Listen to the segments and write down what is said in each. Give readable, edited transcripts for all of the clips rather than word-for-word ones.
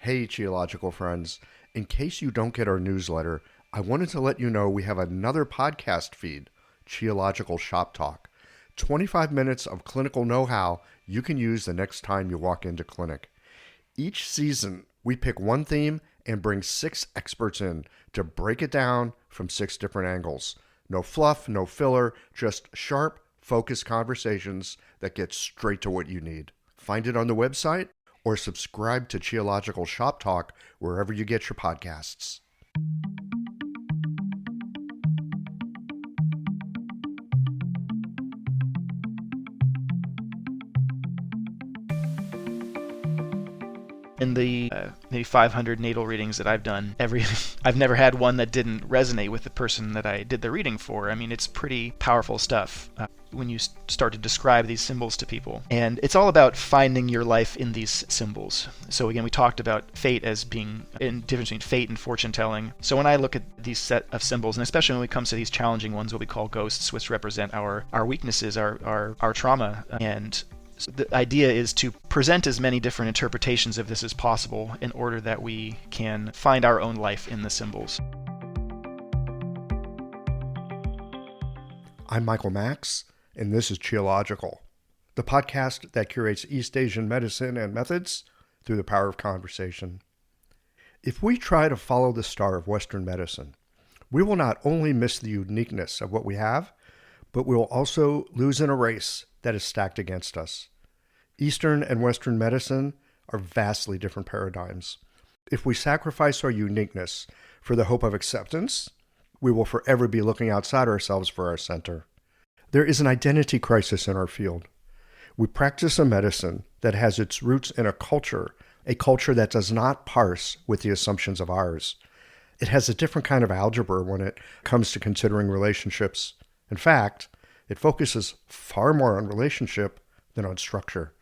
Hey, geological friends. In case you don't get our newsletter, I wanted to let you know we have another podcast feed, Geological Shop Talk. 25 minutes of clinical know-how you can use the next time you walk into clinic. Each season, we pick one theme and bring 6 experts in to break it down from 6 different angles. No fluff, no filler, just sharp, focused conversations that get straight to what you need. Find it on the website or subscribe to Geological Shop Talk wherever you get your podcasts. In the maybe 500 natal readings that I've done, I've never had one that didn't resonate with the person that I did the reading for. I mean, it's pretty powerful stuff when you start to describe these symbols to people. And it's all about finding your life in these symbols. So again, we talked about fate as being in difference between fate and fortune telling. So when I look at these set of symbols, and especially when it comes to these challenging ones, what we call ghosts, which represent our weaknesses, our trauma, and so the idea is to present as many different interpretations of this as possible in order that we can find our own life in the symbols. I'm Michael Max, and this is Geological, the podcast that curates East Asian medicine and methods through the power of conversation. If we try to follow the star of Western medicine, we will not only miss the uniqueness of what we have, but we will also lose in a race that is stacked against us. Eastern and Western medicine are vastly different paradigms. If we sacrifice our uniqueness for the hope of acceptance, we will forever be looking outside ourselves for our center. There is an identity crisis in our field. We practice a medicine that has its roots in a culture that does not parse with the assumptions of ours. It has a different kind of algebra when it comes to considering relationships. In fact, it focuses far more on relationship than on structure.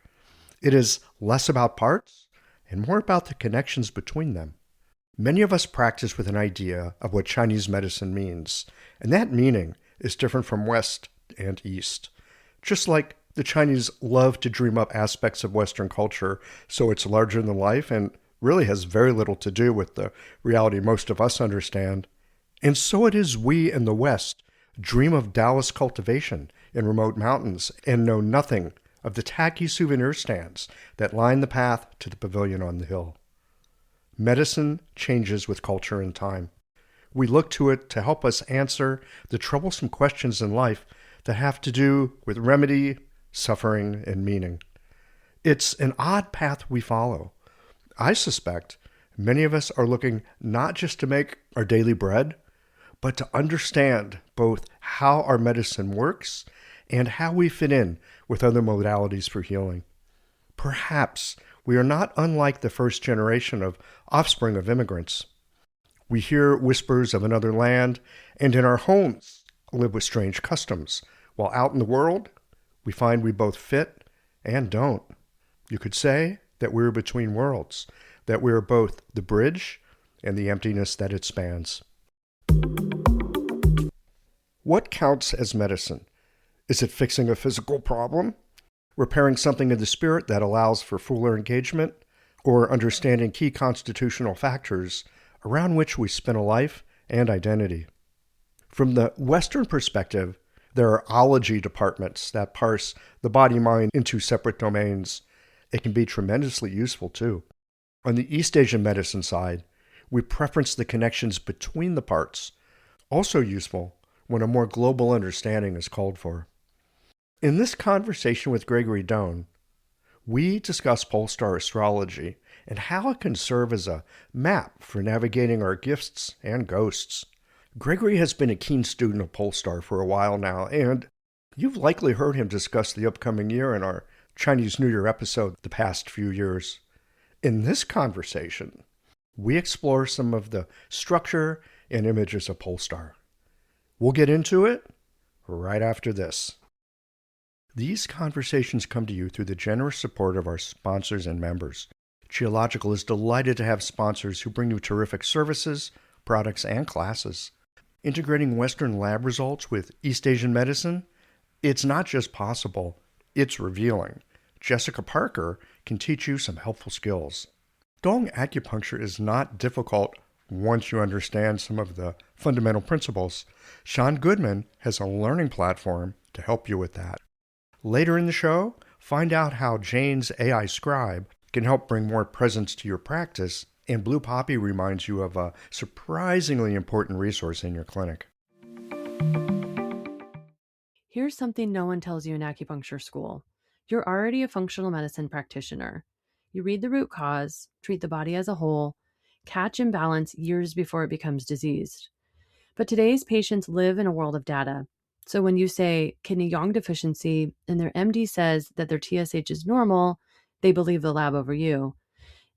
It is less about parts and more about the connections between them. Many of us practice with an idea of what Chinese medicine means, and that meaning is different from West and East. Just like the Chinese love to dream up aspects of Western culture so it's larger than life and really has very little to do with the reality most of us understand. And so it is we in the West dream of Taoist cultivation in remote mountains and know nothing of the tacky souvenir stands that line the path to the pavilion on the hill. Medicine changes with culture and time. We look to it to help us answer the troublesome questions in life that have to do with remedy, suffering, and meaning. It's an odd path we follow. I suspect many of us are looking not just to make our daily bread, but to understand both how our medicine works and how we fit in with other modalities for healing. Perhaps we are not unlike the first generation of offspring of immigrants. We hear whispers of another land, and in our homes live with strange customs, while out in the world, we find we both fit and don't. You could say that we're between worlds, that we're both the bridge and the emptiness that it spans. What counts as medicine? Is it fixing a physical problem? Repairing something in the spirit that allows for fuller engagement? Or understanding key constitutional factors around which we spin a life and identity? From the Western perspective, there are ology departments that parse the body-mind into separate domains. It can be tremendously useful too. On the East Asian medicine side, we preference the connections between the parts, also useful when a more global understanding is called for. In this conversation with Gregory Done, we discuss Polestar astrology and how it can serve as a map for navigating our gifts and ghosts. Gregory has been a keen student of Polestar for a while now, and you've likely heard him discuss the upcoming year in our Chinese New Year episode the past few years. In this conversation, we explore some of the structure and images of Polestar. We'll get into it right after this. These conversations come to you through the generous support of our sponsors and members. Geological is delighted to have sponsors who bring you terrific services, products, and classes. Integrating Western lab results with East Asian medicine, it's not just possible, it's revealing. Jessica Parker can teach you some helpful skills. Dong acupuncture is not difficult once you understand some of the fundamental principles. Sean Goodman has a learning platform to help you with that. Later in the show, find out how Jane's AI scribe can help bring more presence to your practice, and Blue Poppy reminds you of a surprisingly important resource in your clinic. Here's something no one tells you in acupuncture school. You're already a functional medicine practitioner. You read the root cause, treat the body as a whole, catch imbalance years before it becomes diseased. But today's patients live in a world of data. So when you say kidney yang deficiency and their MD says that their TSH is normal, they believe the lab over you.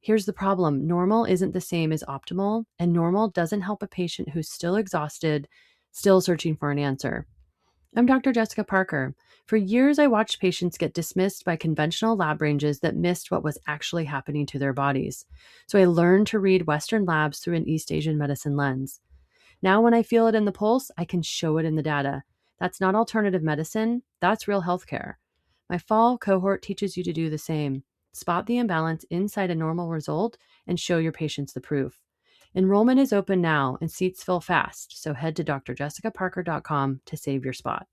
Here's the problem. Normal isn't the same as optimal, and normal doesn't help a patient who's still exhausted, still searching for an answer. I'm Dr. Jessica Parker. For years, I watched patients get dismissed by conventional lab ranges that missed what was actually happening to their bodies. So I learned to read Western labs through an East Asian medicine lens. Now, when I feel it in the pulse, I can show it in the data. That's not alternative medicine, that's real healthcare. My fall cohort teaches you to do the same. Spot the imbalance inside a normal result and show your patients the proof. Enrollment is open now and seats fill fast, so head to drjessicaparker.com to save your spot.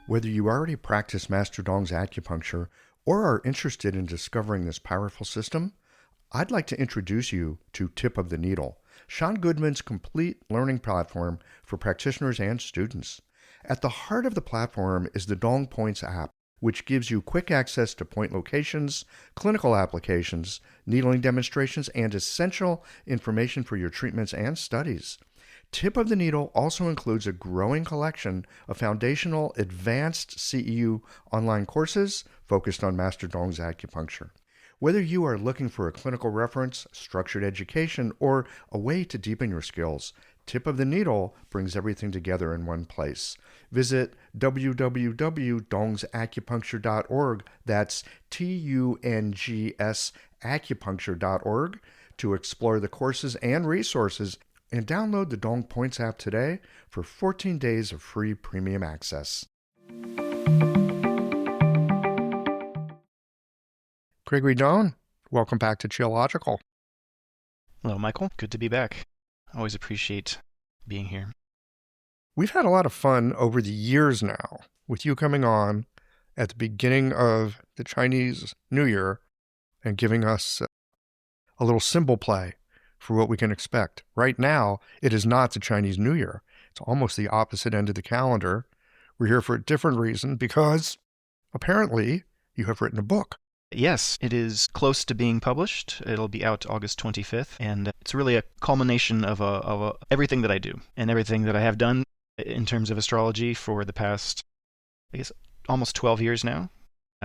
Whether you already practice Master Dong's acupuncture or are interested in discovering this powerful system, I'd like to introduce you to Tip of the Needle, Sean Goodman's complete learning platform for practitioners and students. At the heart of the platform is the Dong Points app, which gives you quick access to point locations, clinical applications, needling demonstrations, and essential information for your treatments and studies. Tip of the Needle also includes a growing collection of foundational advanced CEU online courses focused on Master Dong's acupuncture. Whether you are looking for a clinical reference, structured education, or a way to deepen your skills, Tip of the Needle brings everything together in one place. Visit www.dongsacupuncture.org, that's TUNGS acupuncture.org, to explore the courses and resources, and download the Dong Points app today for 14 days of free premium access. Gregory Done, welcome back to Geological. Hello, Michael. Good to be back. Always appreciate being here. We've had a lot of fun over the years now with you coming on at the beginning of the Chinese New Year and giving us a little symbol play for what we can expect. Right now, it is not the Chinese New Year. It's almost the opposite end of the calendar. We're here for a different reason because apparently you have written a book. Yes, it is close to being published. It'll be out August 25th, and it's really a culmination of everything that I do and everything that I have done in terms of astrology for the past, I guess, almost 12 years now.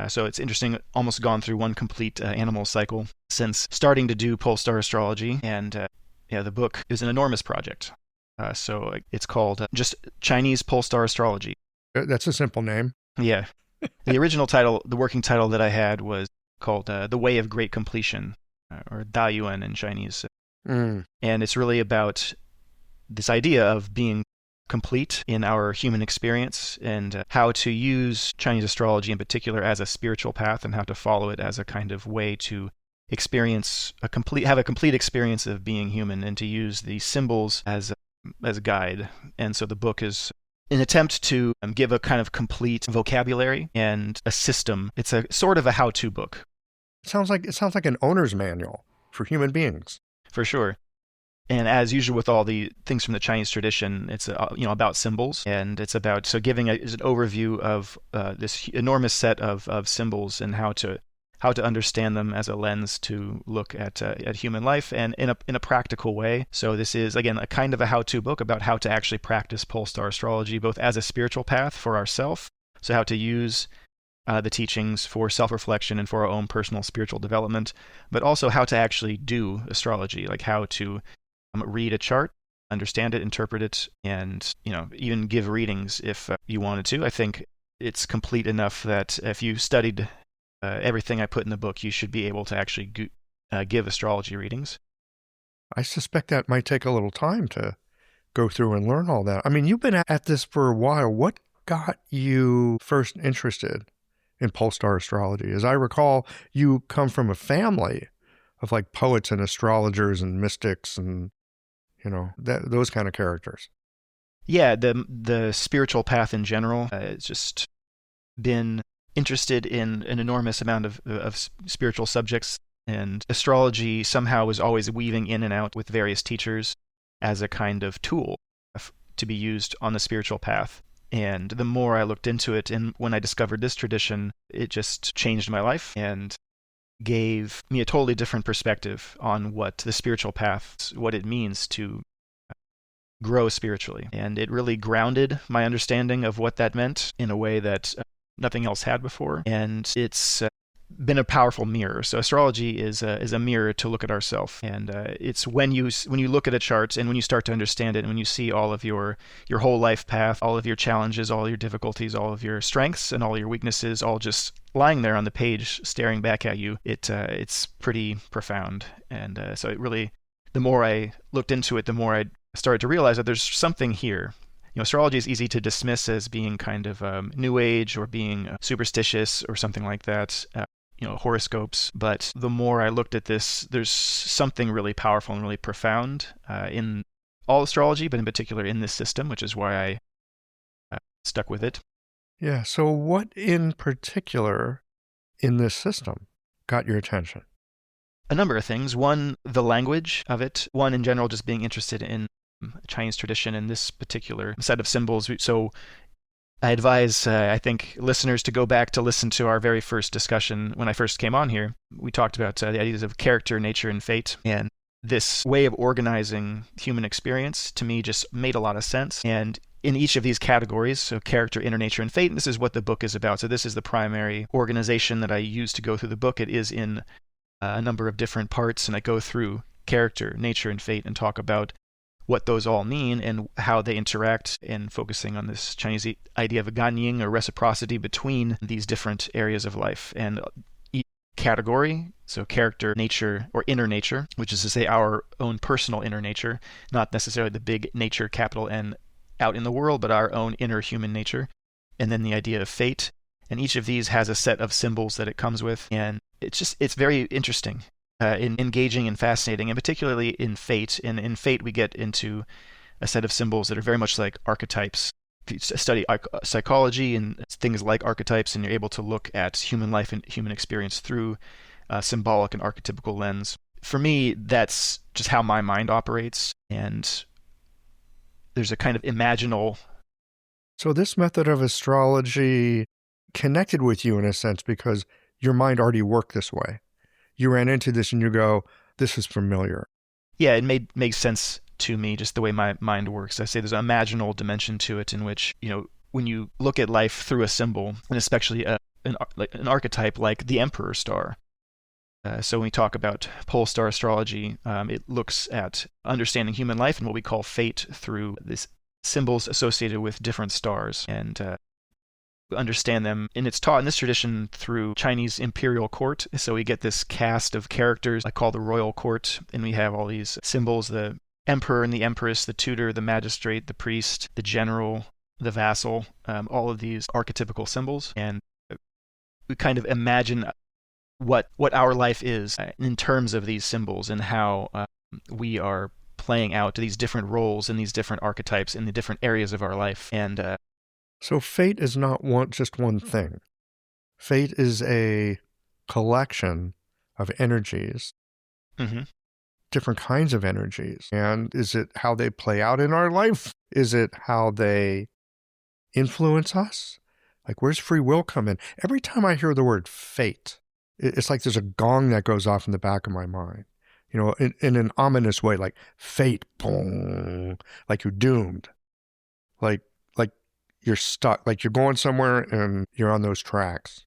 So it's interesting, almost gone through one complete animal cycle since starting to do Polestar astrology, and the book is an enormous project. So it's called just Chinese Polestar Astrology. That's a simple name. Yeah. The original title, the working title that I had was called The Way of Great Completion, or Dayuan in Chinese. And it's really about this idea of being complete in our human experience and how to use Chinese astrology in particular as a spiritual path and how to follow it as a kind of way to experience have a complete experience of being human and to use the symbols as a guide. And so the book is an attempt to give a kind of complete vocabulary and a system. It's a sort of a how-to book. It sounds like an owner's manual for human beings. For sure. And as usual with all the things from the Chinese tradition, it's about symbols, and it's about giving an overview of this enormous set of symbols and how to understand them as a lens to look at human life and in a practical way. So this is again a kind of a how-to book about how to actually practice Polestar astrology both as a spiritual path for ourselves, so how to use the teachings for self-reflection and for our own personal spiritual development, but also how to actually do astrology, like how to read a chart, understand it, interpret it, and even give readings if you wanted to. I think it's complete enough that if you studied everything I put in the book, you should be able to actually give astrology readings. I suspect that might take a little time to go through and learn all that. I mean, you've been at this for a while. What got you first interested in Polestar astrology. As I recall, you come from a family of like poets and astrologers and mystics and, those kind of characters. Yeah, the spiritual path in general has just been interested in an enormous amount of spiritual subjects, and astrology somehow was always weaving in and out with various teachers as a kind of tool to be used on the spiritual path. And the more I looked into it, and when I discovered this tradition, it just changed my life and gave me a totally different perspective on what the spiritual path, what it means to grow spiritually. And it really grounded my understanding of what that meant in a way that nothing else had before. And it's been a powerful mirror. So astrology is a mirror to look at ourselves, and it's when you look at a chart and when you start to understand it, and when you see all of your whole life path, all of your challenges, all your difficulties, all of your strengths and all your weaknesses, all just lying there on the page, staring back at you, it's pretty profound. And so it really, the more I looked into it, the more I started to realize that there's something here. Astrology is easy to dismiss as being kind of new age or being superstitious or something like that. Horoscopes. But the more I looked at this, there's something really powerful and really profound in all astrology, but in particular in this system, which is why I stuck with it. Yeah. So what in particular in this system got your attention? A number of things. One, the language of it. One, in general, just being interested in Chinese tradition and this particular set of symbols. So I advise, I think, listeners to go back to listen to our very first discussion when I first came on here. We talked about the ideas of character, nature, and fate. And this way of organizing human experience, to me, just made a lot of sense. And in each of these categories, so character, inner nature, and fate, and this is what the book is about. So this is the primary organization that I use to go through the book. It is in a number of different parts, and I go through character, nature, and fate and talk about what those all mean and how they interact, and focusing on this Chinese idea of a ganying or reciprocity between these different areas of life. And each category, so character, nature, or inner nature, which is to say our own personal inner nature, not necessarily the big nature, capital N, out in the world, but our own inner human nature. And then the idea of fate. And each of these has a set of symbols that it comes with. And it's very interesting. Engaging and fascinating, and particularly in fate. And in fate, we get into a set of symbols that are very much like archetypes. If you study psychology and things like archetypes, and you're able to look at human life and human experience through a symbolic and archetypical lens. For me, that's just how my mind operates, and there's a kind of imaginal. So this method of astrology connected with you in a sense because your mind already worked this way. You ran into this and you go, this is familiar. Yeah, it makes sense to me, just the way my mind works. I say there's an imaginal dimension to it in which, when you look at life through a symbol, and especially an archetype like the Emperor star. So when we talk about Polestar astrology, it looks at understanding human life and what we call fate through these symbols associated with different stars. And understand them, and it's taught in this tradition through Chinese imperial court. So we get this cast of characters I call the royal court, and we have all these symbols: the emperor and the empress, the tutor, the magistrate, the priest, the general, the vassal, all of these archetypical symbols. And we kind of imagine what our life is in terms of these symbols, and how we are playing out these different roles and these different archetypes in the different areas of our life. And so fate is not just one thing. Fate is a collection of energies, different kinds of energies. And is it how they play out in our life? Is it how they influence us? Like, where's free will come in? Every time I hear the word fate, it's like there's a gong that goes off in the back of my mind. In an ominous way, like fate, boom, like you're doomed. Like you're stuck, like you're going somewhere and you're on those tracks.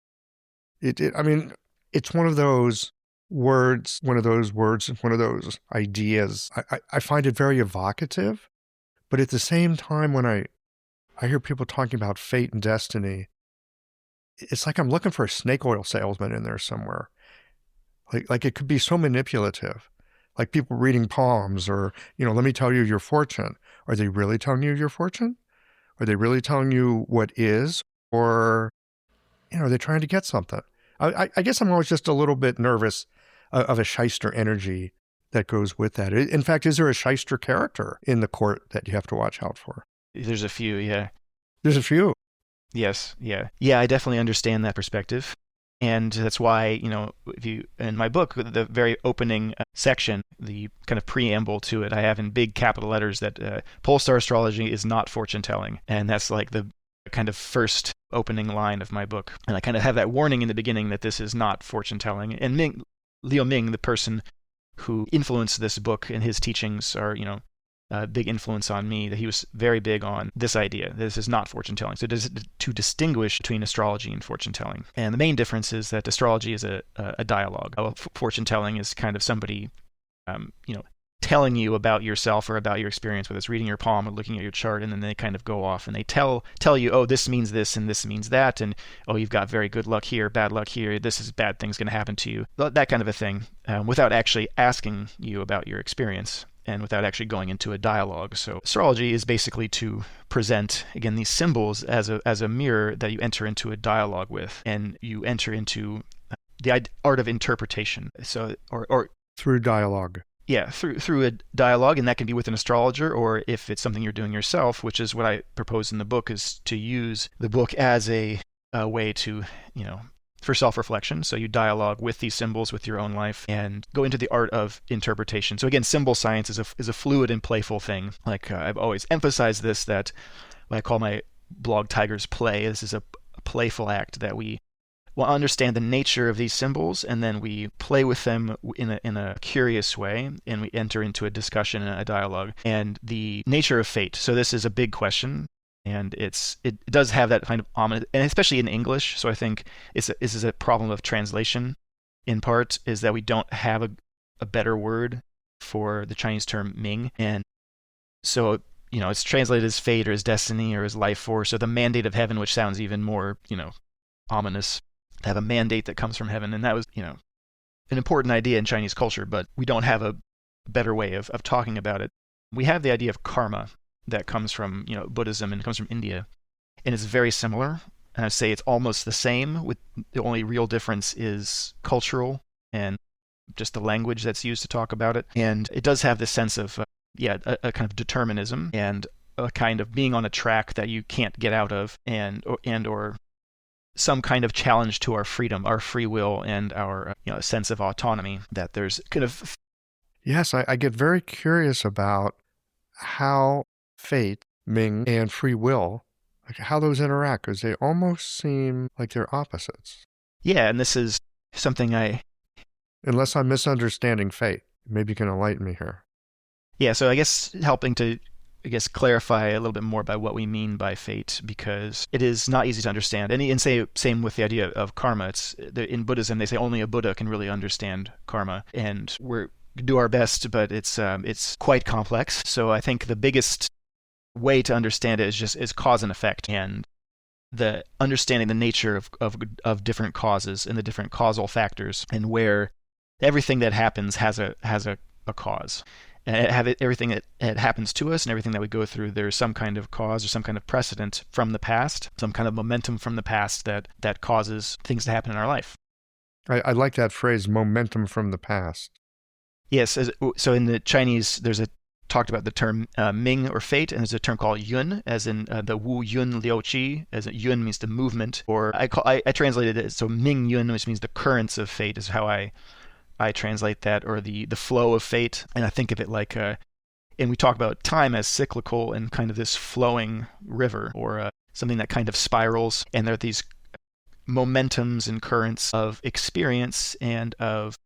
It's one of those words, one of those ideas. I find it very evocative, but at the same time, when I hear people talking about fate and destiny, it's like I'm looking for a snake oil salesman in there somewhere. Like it could be so manipulative, like people reading palms or, let me tell you your fortune. Are they really telling you your fortune? Are they really telling you what is? Or Are they trying to get something? I guess I'm always just a little bit nervous of a shyster energy that goes with that. In fact, is there a shyster character in the court that you have to watch out for? There's a few, yeah. There's a few. Yes, yeah. Yeah, I definitely understand that perspective. And that's why, if you, in my book, the very opening section, the kind of preamble to it, I have in big capital letters that Polestar astrology is not fortune telling. And that's like the kind of first opening line of my book. And I kind of have that warning in the beginning that this is not fortune telling. And Liu Ming, the person who influenced this book and his teachings are, a big influence on me, that he was very big on this idea. This is not fortune telling. So to distinguish between astrology and fortune telling. And the main difference is that astrology is a dialogue. Fortune telling is kind of somebody, telling you about yourself or about your experience, whether it's reading your palm or looking at your chart, and then they kind of go off and they tell you, oh, this means this and this means that, and oh, you've got very good luck here, bad luck here, this is bad things going to happen to you, that kind of a thing, without actually asking you about your experience and without actually going into a dialogue. So astrology is basically to present, again, these symbols as a mirror that you enter into a dialogue with, and you enter into the art of interpretation. So, or through dialogue. Yeah, through a dialogue, and that can be with an astrologer, or if it's something you're doing yourself, which is what I propose in the book, is to use the book as a way to, for self-reflection. So you dialogue with these symbols, with your own life, and go into the art of interpretation. So again, symbol science is a fluid and playful thing. Like I've always emphasized this, that what I call my blog Tiger's Play. This is a playful act that we will understand the nature of these symbols, and then we play with them in a curious way, and we enter into a discussion and a dialogue. And the nature of fate. So this is a big question, and it does have that kind of ominous, and especially in English. So I think this is a problem of translation. In part, is that we don't have a better word for the Chinese term Ming, and so it's translated as fate or as destiny or as life force, so the mandate of heaven, which sounds even more ominous. To have a mandate that comes from heaven, and that was an important idea in Chinese culture, but we don't have a better way of talking about it. We have the idea of karma that comes from Buddhism and comes from India, and it's very similar. And I say it's almost the same, with the only real difference is cultural and just the language that's used to talk about it. And it does have this sense of a kind of determinism and a kind of being on a track that you can't get out of, or some kind of challenge to our freedom, our free will, and our sense of autonomy. That there's kind of... Yes, I get very curious about how fate, Ming, and free will, like how those interact, because they almost seem like they're opposites. Yeah, and this is something Unless I'm misunderstanding fate. Maybe you can enlighten me here. Yeah, so I guess helping to clarify a little bit more by what we mean by fate, because it is not easy to understand. And same with the idea of karma. In Buddhism, they say only a Buddha can really understand karma, and we do our best, but it's quite complex. So I think the biggest way to understand it is cause and effect, and the understanding the nature of different causes and the different causal factors, and where everything that happens has a cause. And everything that happens to us and everything that we go through, there's some kind of cause or some kind of precedent from the past, some kind of momentum from the past that causes things to happen in our life. I like that phrase, momentum from the past. Yes. So in the Chinese, there's talked about the term Ming or fate, and there's a term called yun, as in the Wu Yun Liu Qi, as yun means the movement, or I translated it, so Ming Yun, which means the currents of fate, is how I translate that, or the flow of fate. And I think of it like, and we talk about time as cyclical and kind of this flowing river, or something that kind of spirals, and there are these momentums and currents of experience and of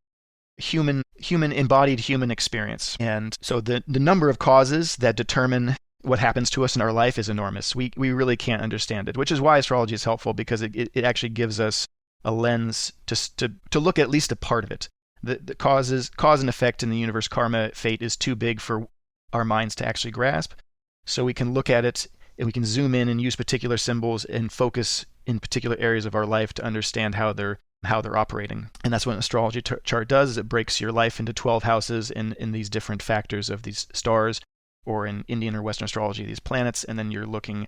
embodied human experience. And so the number of causes that determine what happens to us in our life is enormous. We really can't understand it, which is why astrology is helpful, because it actually gives us a lens to look at least a part of it. The cause and effect in the universe, karma, fate, is too big for our minds to actually grasp. So we can look at it and we can zoom in and use particular symbols and focus in particular areas of our life to understand how they're operating. And that's what an astrology chart does, is it breaks your life into 12 houses in these different factors of these stars, or in Indian or Western astrology, these planets, and then you're looking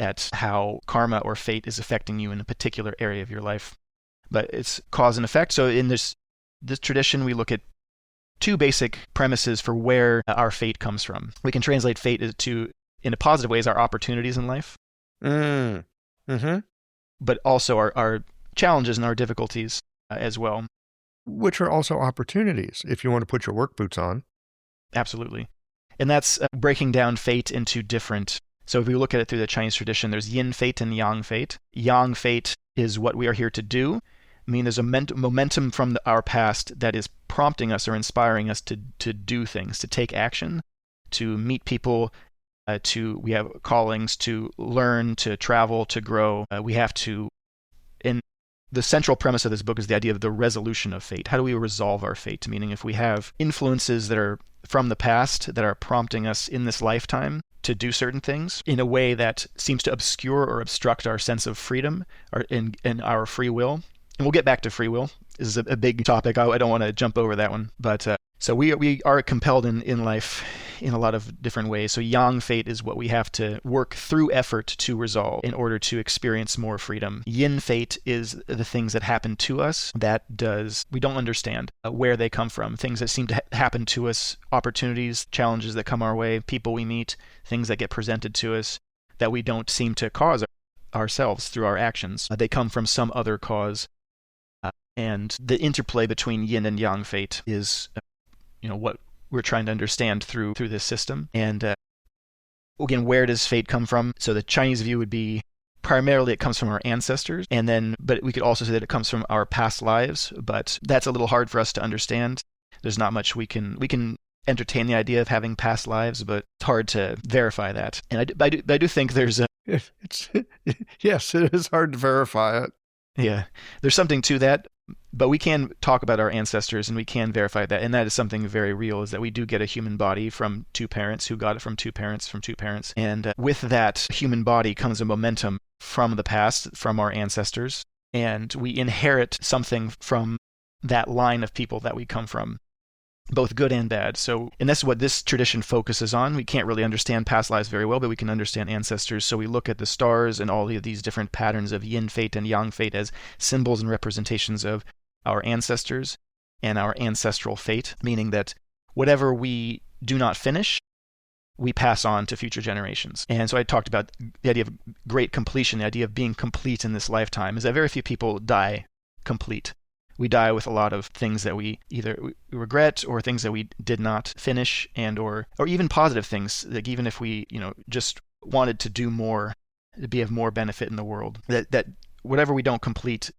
at how karma or fate is affecting you in a particular area of your life. But it's cause and effect. So in this tradition, we look at two basic premises for where our fate comes from. We can translate fate in a positive way, as our opportunities in life. Mm-hmm. But also our challenges and our difficulties as well. Which are also opportunities, if you want to put your work boots on. Absolutely. And that's breaking down fate into different. So if we look at it through the Chinese tradition, there's yin fate and yang fate. Yang fate is what we are here to do. I mean, there's a momentum from our past that is prompting us or inspiring us to do things, to take action, to meet people, we have callings to learn, to travel, to grow. We have to, and the central premise of this book is the idea of the resolution of fate. How do we resolve our fate? Meaning if we have influences that are from the past that are prompting us in this lifetime to do certain things in a way that seems to obscure or obstruct our sense of freedom and our free will. And we'll get back to free will. This is a big topic. I don't want to jump over that one. But so we are compelled in life in a lot of different ways. So yang fate is what we have to work through effort to resolve in order to experience more freedom. Yin fate is the things that happen to us we don't understand where they come from. Things that seem to happen to us, opportunities, challenges that come our way, people we meet, things that get presented to us that we don't seem to cause ourselves through our actions. They come from some other cause. And the interplay between yin and yang fate is, what we're trying to understand through this system. And again, where does fate come from? So the Chinese view would be primarily it comes from our ancestors, but we could also say that it comes from our past lives. But that's a little hard for us to understand. There's not much we can entertain the idea of having past lives, but it's hard to verify that. And I do think there's yes, it is hard to verify it. Yeah, there's something to that. But we can talk about our ancestors and we can verify that. And that is something very real, is that we do get a human body from two parents who got it from two parents from two parents. And with that human body comes a momentum from the past, from our ancestors. And we inherit something from that line of people that we come from, both good and bad. And that's what this tradition focuses on. We can't really understand past lives very well, but we can understand ancestors. So we look at the stars and all of these different patterns of yin fate and yang fate as symbols and representations of our ancestors and our ancestral fate, meaning that whatever we do not finish, we pass on to future generations. And so I talked about the idea of great completion, the idea of being complete in this lifetime, is that very few people die complete. We die with a lot of things that we either regret or things that we did not finish, or even positive things, like even if we just wanted to do more, to be of more benefit in the world, that whatever we don't complete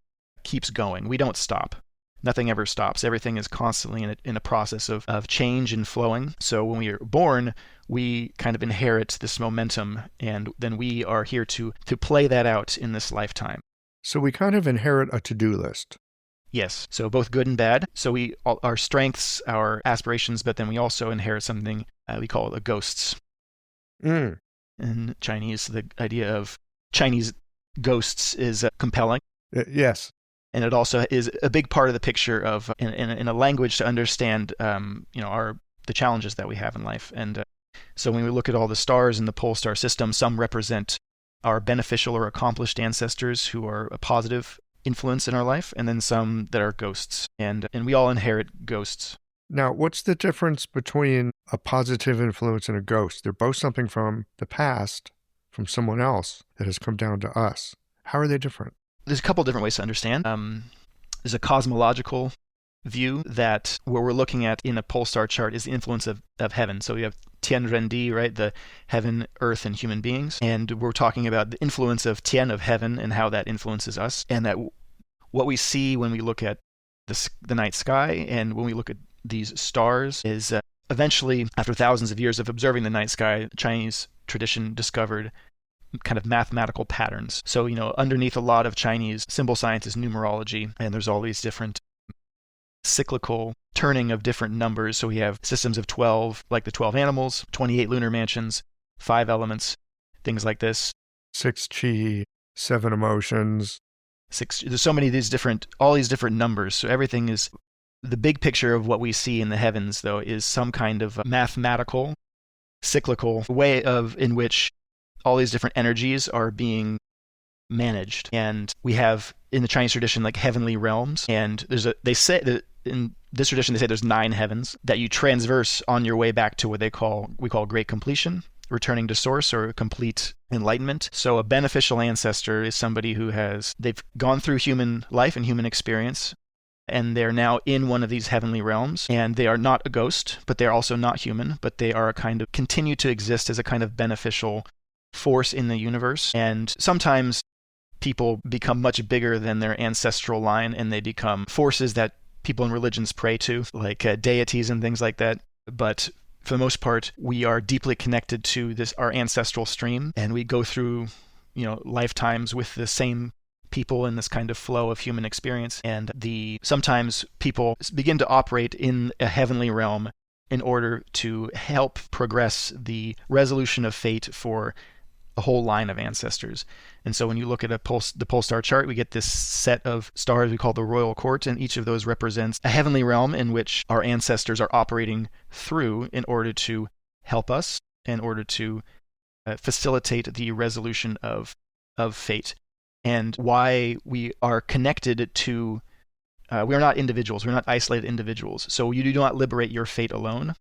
keeps going. We don't stop. Nothing ever stops. Everything is constantly in a process of change and flowing. So when we are born, we kind of inherit this momentum, and then we are here to play that out in this lifetime. So we kind of inherit a to-do list. Yes, so both good and bad. So our strengths, our aspirations, but then we also inherit something we call the ghosts. In Chinese, the idea of Chinese ghosts is compelling. Yes. And it also is a big part of the picture of, in a language to understand, the challenges that we have in life. And so when we look at all the stars in the Polestar system, some represent our beneficial or accomplished ancestors who are a positive influence in our life, and then some that are ghosts. And we all inherit ghosts. Now, what's the difference between a positive influence and a ghost? They're both something from the past, from someone else that has come down to us. How are they different? There's a couple different ways to understand. There's a cosmological view that where we're looking at in a Polestar chart is the influence of heaven. So we have Tian Ren Di, right? The heaven, earth, and human beings. And we're talking about the influence of Tian, of heaven, and how that influences us. And that what we see when we look at the night sky and when we look at these stars is eventually, after thousands of years of observing the night sky, the Chinese tradition discovered kind of mathematical patterns. So, underneath a lot of Chinese symbol science is numerology, and there's all these different cyclical turning of different numbers. So we have systems of 12, like the 12 animals, 28 lunar mansions, 5 elements, things like this. 6 chi, 7 emotions. There's so many of all these different numbers. So everything is, the big picture of what we see in the heavens, though, is some kind of mathematical, cyclical way in which all these different energies are being managed. And we have in the Chinese tradition like heavenly realms, and they say that in this tradition they say there's 9 heavens that you transverse on your way back to what we call great completion, returning to source, or complete enlightenment. So a beneficial ancestor is somebody they've gone through human life and human experience, and they're now in one of these heavenly realms, and they are not a ghost, but they're also not human, but they are continue to exist as a kind of beneficial force in the universe. And sometimes people become much bigger than their ancestral line, and they become forces that people in religions pray to, like deities and things like that. But for the most part, we are deeply connected to our ancestral stream, and we go through, lifetimes with the same people in this kind of flow of human experience. And sometimes people begin to operate in a heavenly realm in order to help progress the resolution of fate for a whole line of ancestors. And so when you look at the Polestar chart, we get this set of stars we call the royal court, and each of those represents a heavenly realm in which our ancestors are operating through in order to help us, in order to facilitate the resolution of fate. And why we are connected to, we are not individuals, we're not isolated individuals. So you do not liberate your fate alone.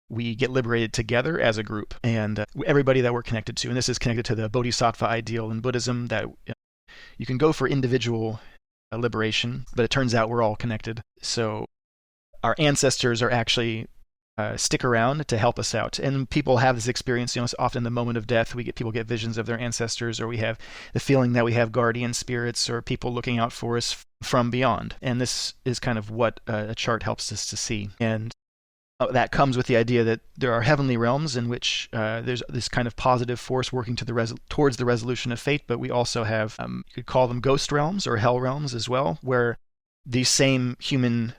We get liberated together as a group, and everybody that we're connected to. And this is connected to the bodhisattva ideal in Buddhism, that you can go for individual liberation, but it turns out we're all connected. So our ancestors are actually stick around to help us out. And people have this experience, often in the moment of death, people get visions of their ancestors, or we have the feeling that we have guardian spirits or people looking out for us from beyond. And this is kind of what a chart helps us to see. And that comes with the idea that there are heavenly realms in which there's this kind of positive force working towards the resolution of fate, but we also have, you could call them ghost realms or hell realms as well, where these same human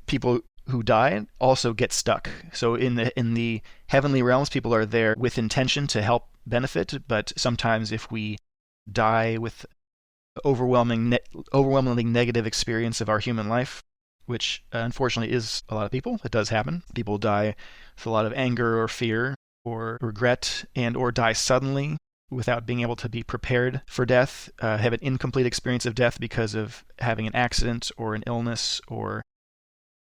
people who die also get stuck. So in the heavenly realms, people are there with intention to help benefit, but sometimes if we die with overwhelmingly negative experience of our human life, which unfortunately is a lot of people. It does happen. People die with a lot of anger or fear or regret, or die suddenly without being able to be prepared for death, have an incomplete experience of death because of having an accident or an illness, or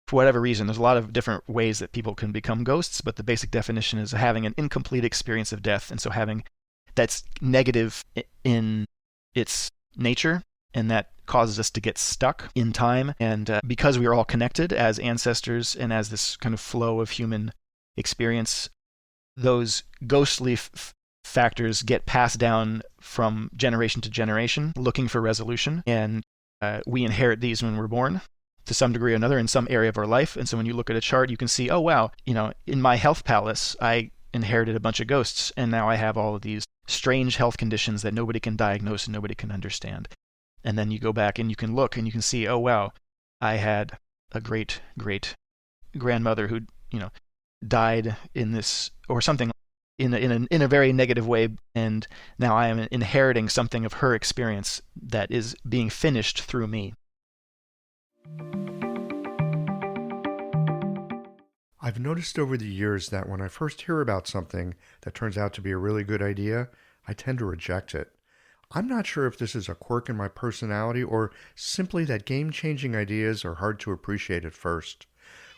for whatever reason. There's a lot of different ways that people can become ghosts, but the basic definition is having an incomplete experience of death, and so that's negative in its nature, and that causes us to get stuck in time. And because we are all connected as ancestors and as this kind of flow of human experience, those ghostly factors get passed down from generation to generation, looking for resolution. And we inherit these when we're born to some degree or another in some area of our life. And so when you look at a chart, you can see, oh, wow, in my health palace, I inherited a bunch of ghosts, and now I have all of these strange health conditions that nobody can diagnose and nobody can understand. And then you go back and you can look and you can see, oh, wow, I had a great grandmother who, died in this or something in a very negative way, and now I am inheriting something of her experience that is being finished through me. I've noticed over the years that when I first hear about something that turns out to be a really good idea, I tend to reject it. I'm not sure if this is a quirk in my personality or simply that game-changing ideas are hard to appreciate at first.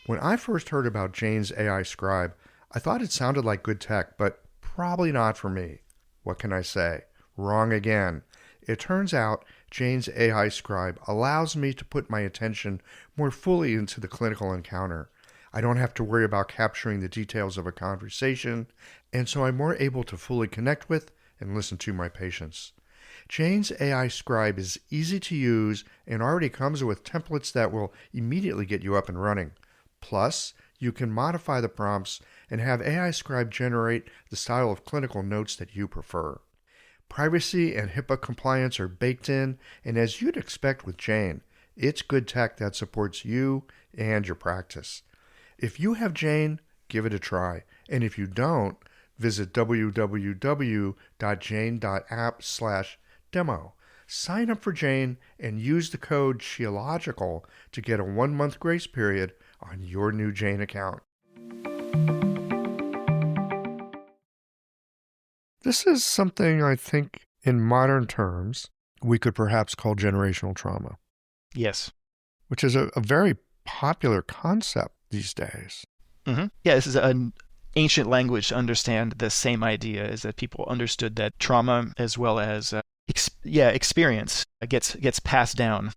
When I first heard about Jane's AI Scribe, I thought it sounded like good tech, but probably not for me. What can I say? Wrong again. It turns out Jane's AI Scribe allows me to put my attention more fully into the clinical encounter. I don't have to worry about capturing the details of a conversation, and so I'm more able to fully connect with and listen to my patients. Jane's AI Scribe is easy to use and already comes with templates that will immediately get you up and running. Plus, you can modify the prompts and have AI Scribe generate the style of clinical notes that you prefer. Privacy and HIPAA compliance are baked in, and as you'd expect with Jane, it's good tech that supports you and your practice. If you have Jane, give it a try, and if you don't, visit www.jane.app/demo. Sign up for Jane and use the code SHIELOGICAL to get a 1-month grace period on your new Jane account. This is something I think in modern terms we could perhaps call generational trauma, Yes. which is a very popular concept these days. Yeah, this is an ancient language to understand the same idea, is that people understood that trauma as well as experience gets passed down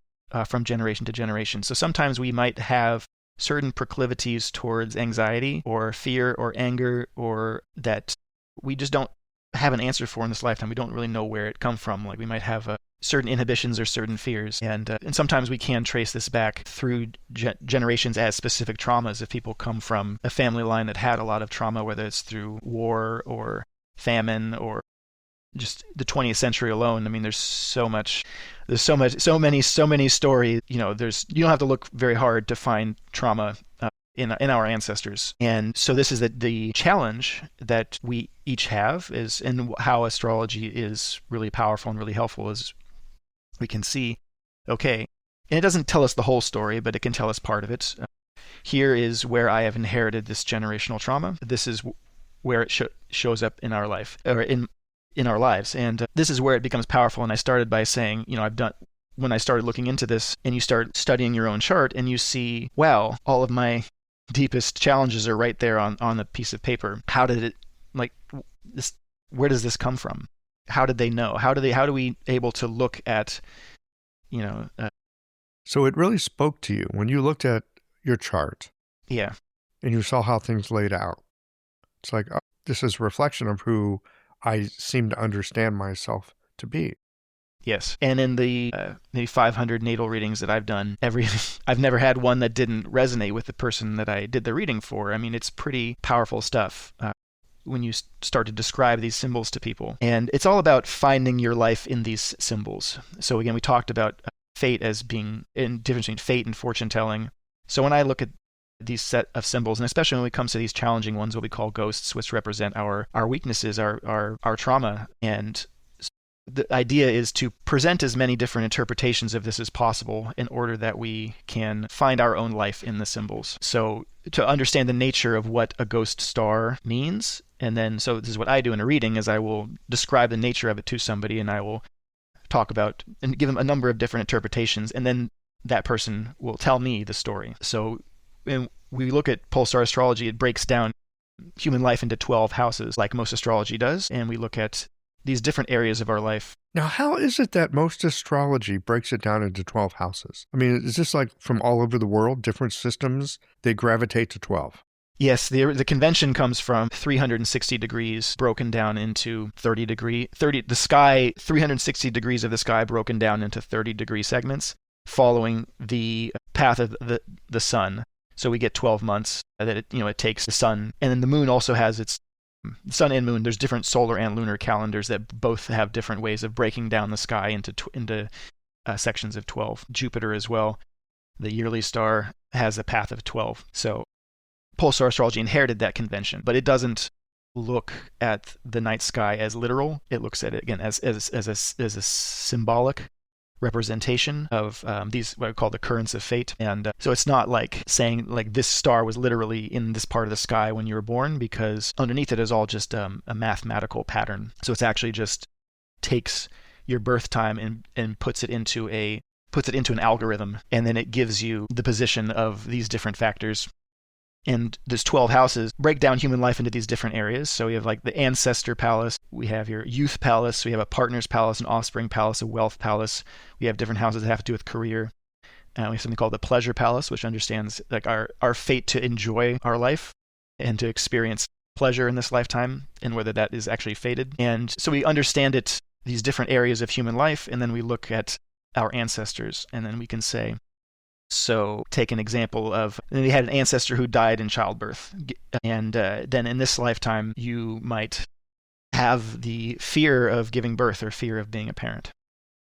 from generation to generation. So sometimes we might have certain proclivities towards anxiety or fear or anger, or that we just don't have an answer for in this lifetime. We don't really know where it come from. Like we might have certain inhibitions or certain fears, and sometimes we can trace this back through generations as specific traumas. If people come from a family line that had a lot of trauma, whether it's through war or famine or just the 20th century alone, I mean, there's so many stories. You don't have to look very hard to find trauma in our ancestors. And so this is the challenge that we each have, is, and how astrology is really powerful and really helpful, is we can see, okay, and it doesn't tell us the whole story, but it can tell us part of it. Here is where I have inherited this generational trauma. This is where it shows up in our life, or in our lives. And this is where it becomes powerful. And I started by saying, when I started looking into this, and you start studying your own chart and you see, wow, all of my deepest challenges are right there on a piece of paper. How did it, where does this come from? How did they know? How do we able to look at, So it really spoke to you when you looked at your chart. Yeah. And you saw how things laid out. It's like, oh, this is a reflection of who I seem to understand myself to be. Yes. And in the maybe 500 natal readings that I've done, I've never had one that didn't resonate with the person that I did the reading for. I mean, it's pretty powerful stuff when you start to describe these symbols to people. And it's all about finding your life in these symbols. So again, we talked about fate as being in difference between fate and fortune telling. So when I look at these set of symbols, and especially when it comes to these challenging ones, what we call ghosts, which represent our weaknesses, our trauma, and the idea is to present as many different interpretations of this as possible in order that we can find our own life in the symbols. So to understand the nature of what a ghost star means, and then, so this is what I do in a reading, is I will describe the nature of it to somebody, and I will talk about and give them a number of different interpretations, and then that person will tell me the story. So when we look at Polestar astrology, it breaks down human life into 12 houses, like most astrology does, and we look at these different areas of our life. Now, how is it that most astrology breaks it down into 12 houses? I mean, is this like from all over the world, different systems, they gravitate to 12? Yes, the convention comes from 360 degrees broken down into the sky, 360 degrees of the sky broken down into 30-degree segments, following the path of the sun. So we get 12 months that it takes the sun, and then the moon also has its sun and moon. There's different solar and lunar calendars that both have different ways of breaking down the sky into sections of 12. Jupiter as well, the yearly star, has a path of 12. So Polestar astrology inherited that convention, but it doesn't look at the night sky as literal. It looks at it again as a symbolic representation of these, what I call the currents of fate. And so it's not like saying like this star was literally in this part of the sky when you were born, because underneath it is all just a mathematical pattern. So it's actually just takes your birth time and puts it into an algorithm, and then it gives you the position of these different factors. And there's 12 houses break down human life into these different areas. So we have like the ancestor palace, we have your youth palace, we have a partner's palace, an offspring palace, a wealth palace. We have different houses that have to do with career. We have something called the pleasure palace, which understands like our fate to enjoy our life and to experience pleasure in this lifetime, and whether that is actually fated. And so we understand it, these different areas of human life, and then we look at our ancestors, and then we can say, so take an example of, they had an ancestor who died in childbirth, and then in this lifetime you might have the fear of giving birth or fear of being a parent.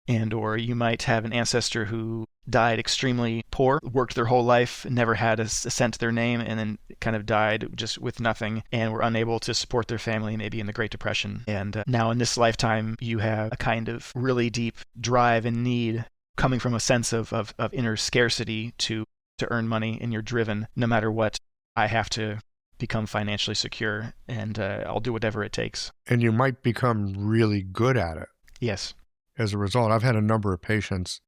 And or you might have an ancestor who died extremely poor, worked their whole life, never had a cent to their name, and then kind of died just with nothing, and were unable to support their family, maybe in the Great Depression. And now in this lifetime you have a kind of really deep drive and need coming from a sense of inner scarcity to earn money, and you're driven, no matter what, I have to become financially secure, and I'll do whatever it takes. And you might become really good at it. Yes. As a result, I've had a number of patients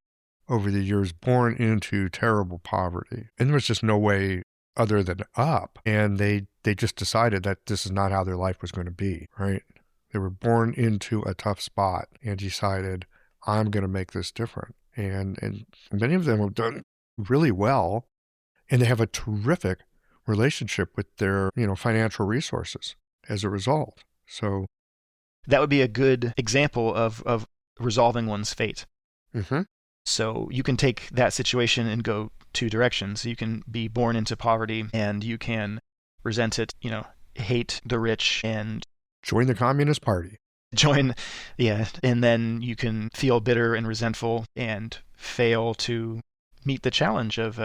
over the years born into terrible poverty. And there was just no way other than up. And they just decided that this is not how their life was going to be, right? They were born into a tough spot and decided, I'm going to make this different. And many of them have done really well, and they have a terrific relationship with their, financial resources as a result. So that would be a good example of resolving one's fate. Mm-hmm. So you can take that situation and go two directions. You can be born into poverty and you can resent it, hate the rich and join the Communist Party. And then you can feel bitter and resentful and fail to meet the challenge of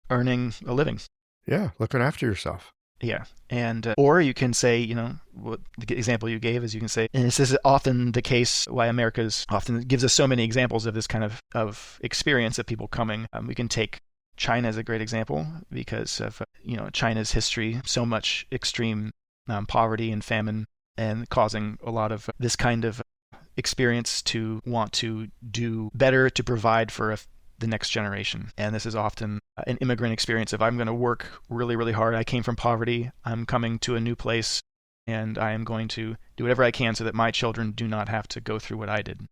earning a living. Yeah, looking after yourself. Yeah, and or you can say, what the example you gave is you can say, and this is often the case why America's often gives us so many examples of this kind of experience of people coming. We can take China as a great example because of China's history, so much extreme poverty and famine, and causing a lot of this kind of experience to want to do better to provide for the next generation. And this is often an immigrant experience of, I'm going to work really, really hard. I came from poverty. I'm coming to a new place, and I am going to do whatever I can so that my children do not have to go through what I did.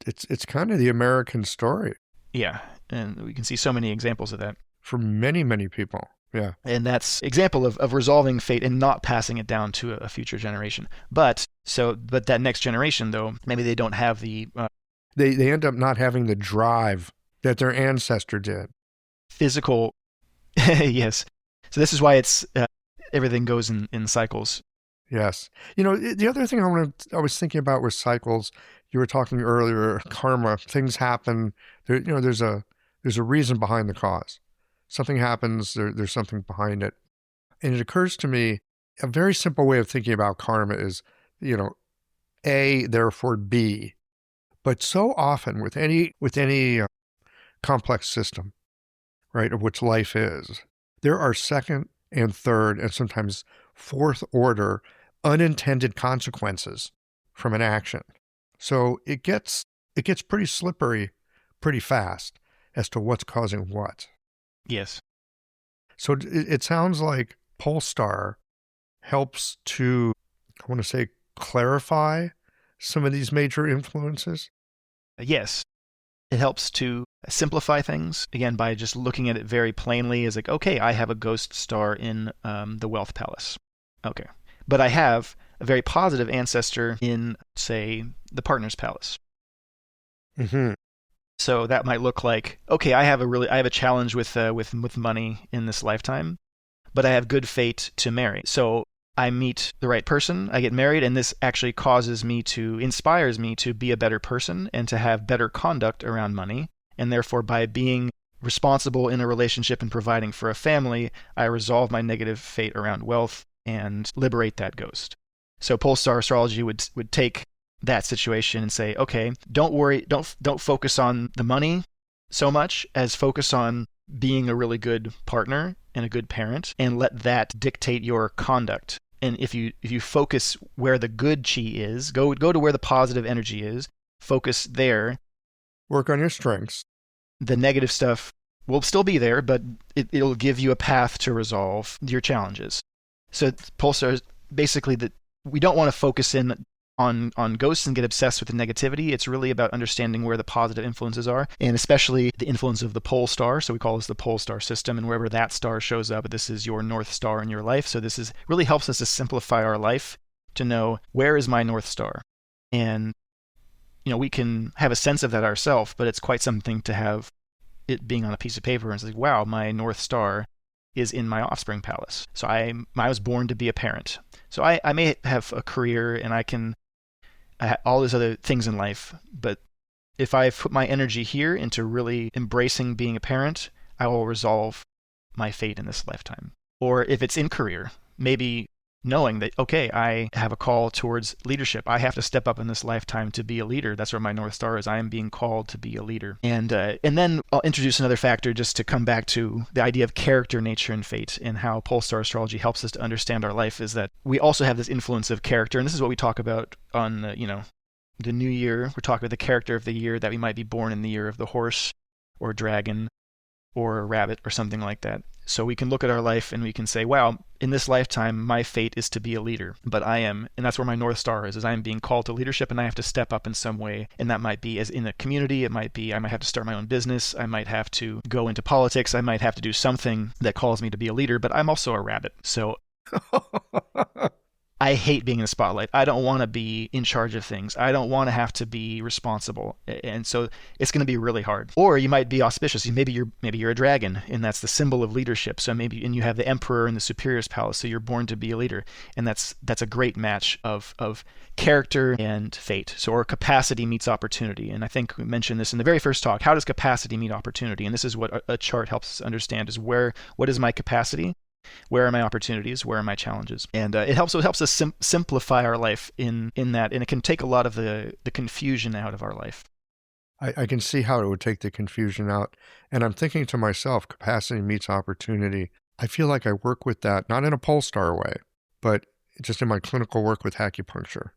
It's kind of the American story. Yeah, and we can see so many examples of that. For many, many people. Yeah. And that's example of resolving fate and not passing it down to a future generation. But that next generation, though, maybe they don't have the... They end up not having the drive that their ancestor did. Physical, yes. So this is why it's everything goes in cycles. Yes. The other thing I was thinking about was cycles. You were talking earlier, karma. Things happen. There's a reason behind the cause. Something happens. There's something behind it, and it occurs to me a very simple way of thinking about karma is, A, therefore B. But so often with any complex system, right, of which life is, there are second and third and sometimes fourth order unintended consequences from an action. So it gets pretty slippery pretty fast as to what's causing what. Yes. So it sounds like Polestar helps to, I want to say, clarify some of these major influences. Yes. It helps to simplify things, again, by just looking at it very plainly as like, okay, I have a ghost star in the wealth palace. Okay. But I have a very positive ancestor in, say, the partner's palace. Mm-hmm. So that might look like, okay, I have a challenge with money in this lifetime, but I have good fate to marry. So I meet the right person, I get married, and this actually inspires me to be a better person and to have better conduct around money. And therefore, by being responsible in a relationship and providing for a family, I resolve my negative fate around wealth and liberate that ghost. So Polestar astrology would take that situation and say, okay, don't worry, don't focus on the money so much as focus on being a really good partner and a good parent, and let that dictate your conduct. And if you focus where the good chi is, go to where the positive energy is, focus there. Work on your strengths. The negative stuff will still be there, but it'll give you a path to resolve your challenges. So Polestar is basically that we don't want to focus in on ghosts and get obsessed with the negativity. It's really about understanding where the positive influences are, and especially the influence of the Polestar. So we call this the Polestar system, and wherever that star shows up, this is your North Star in your life. So this really helps us to simplify our life, to know where is my North Star. And we can have a sense of that ourselves, but it's quite something to have it being on a piece of paper and it's like, wow, my North Star is in my offspring palace. So I was born to be a parent. So I may have a career and I have all these other things in life, but if I put my energy here into really embracing being a parent, I will resolve my fate in this lifetime. Or if it's in career, maybe knowing that, okay, I have a call towards leadership. I have to step up in this lifetime to be a leader. That's where my North Star is. I am being called to be a leader. And then I'll introduce another factor just to come back to the idea of character, nature, and fate, and how Polestar astrology helps us to understand our life, is that we also have this influence of character. And this is what we talk about on, the new year. We're talking about the character of the year, that we might be born in the year of the horse or dragon or a rabbit or something like that. So we can look at our life and we can say, wow, in this lifetime, my fate is to be a leader. But I am, and that's where my North Star is I am being called to leadership, and I have to step up in some way. And that might be as in a community. It might be I might have to start my own business. I might have to go into politics. I might have to do something that calls me to be a leader, but I'm also a rabbit. So I hate being in the spotlight. I don't want to be in charge of things. I don't want to have to be responsible. And so it's going to be really hard. Or you might be auspicious. Maybe you're a dragon, and that's the symbol of leadership. So maybe, and you have the emperor in the superior's palace, so you're born to be a leader. And that's a great match of character and fate. So our capacity meets opportunity. And I think we mentioned this in the very first talk. How does capacity meet opportunity? And this is what a chart helps us understand, is what is my capacity? Where are my opportunities? Where are my challenges? And it helps us simplify our life in that, and it can take a lot of the confusion out of our life. I can see how it would take the confusion out. And I'm thinking to myself, capacity meets opportunity. I feel like I work with that, not in a Polestar way, but just in my clinical work with acupuncture.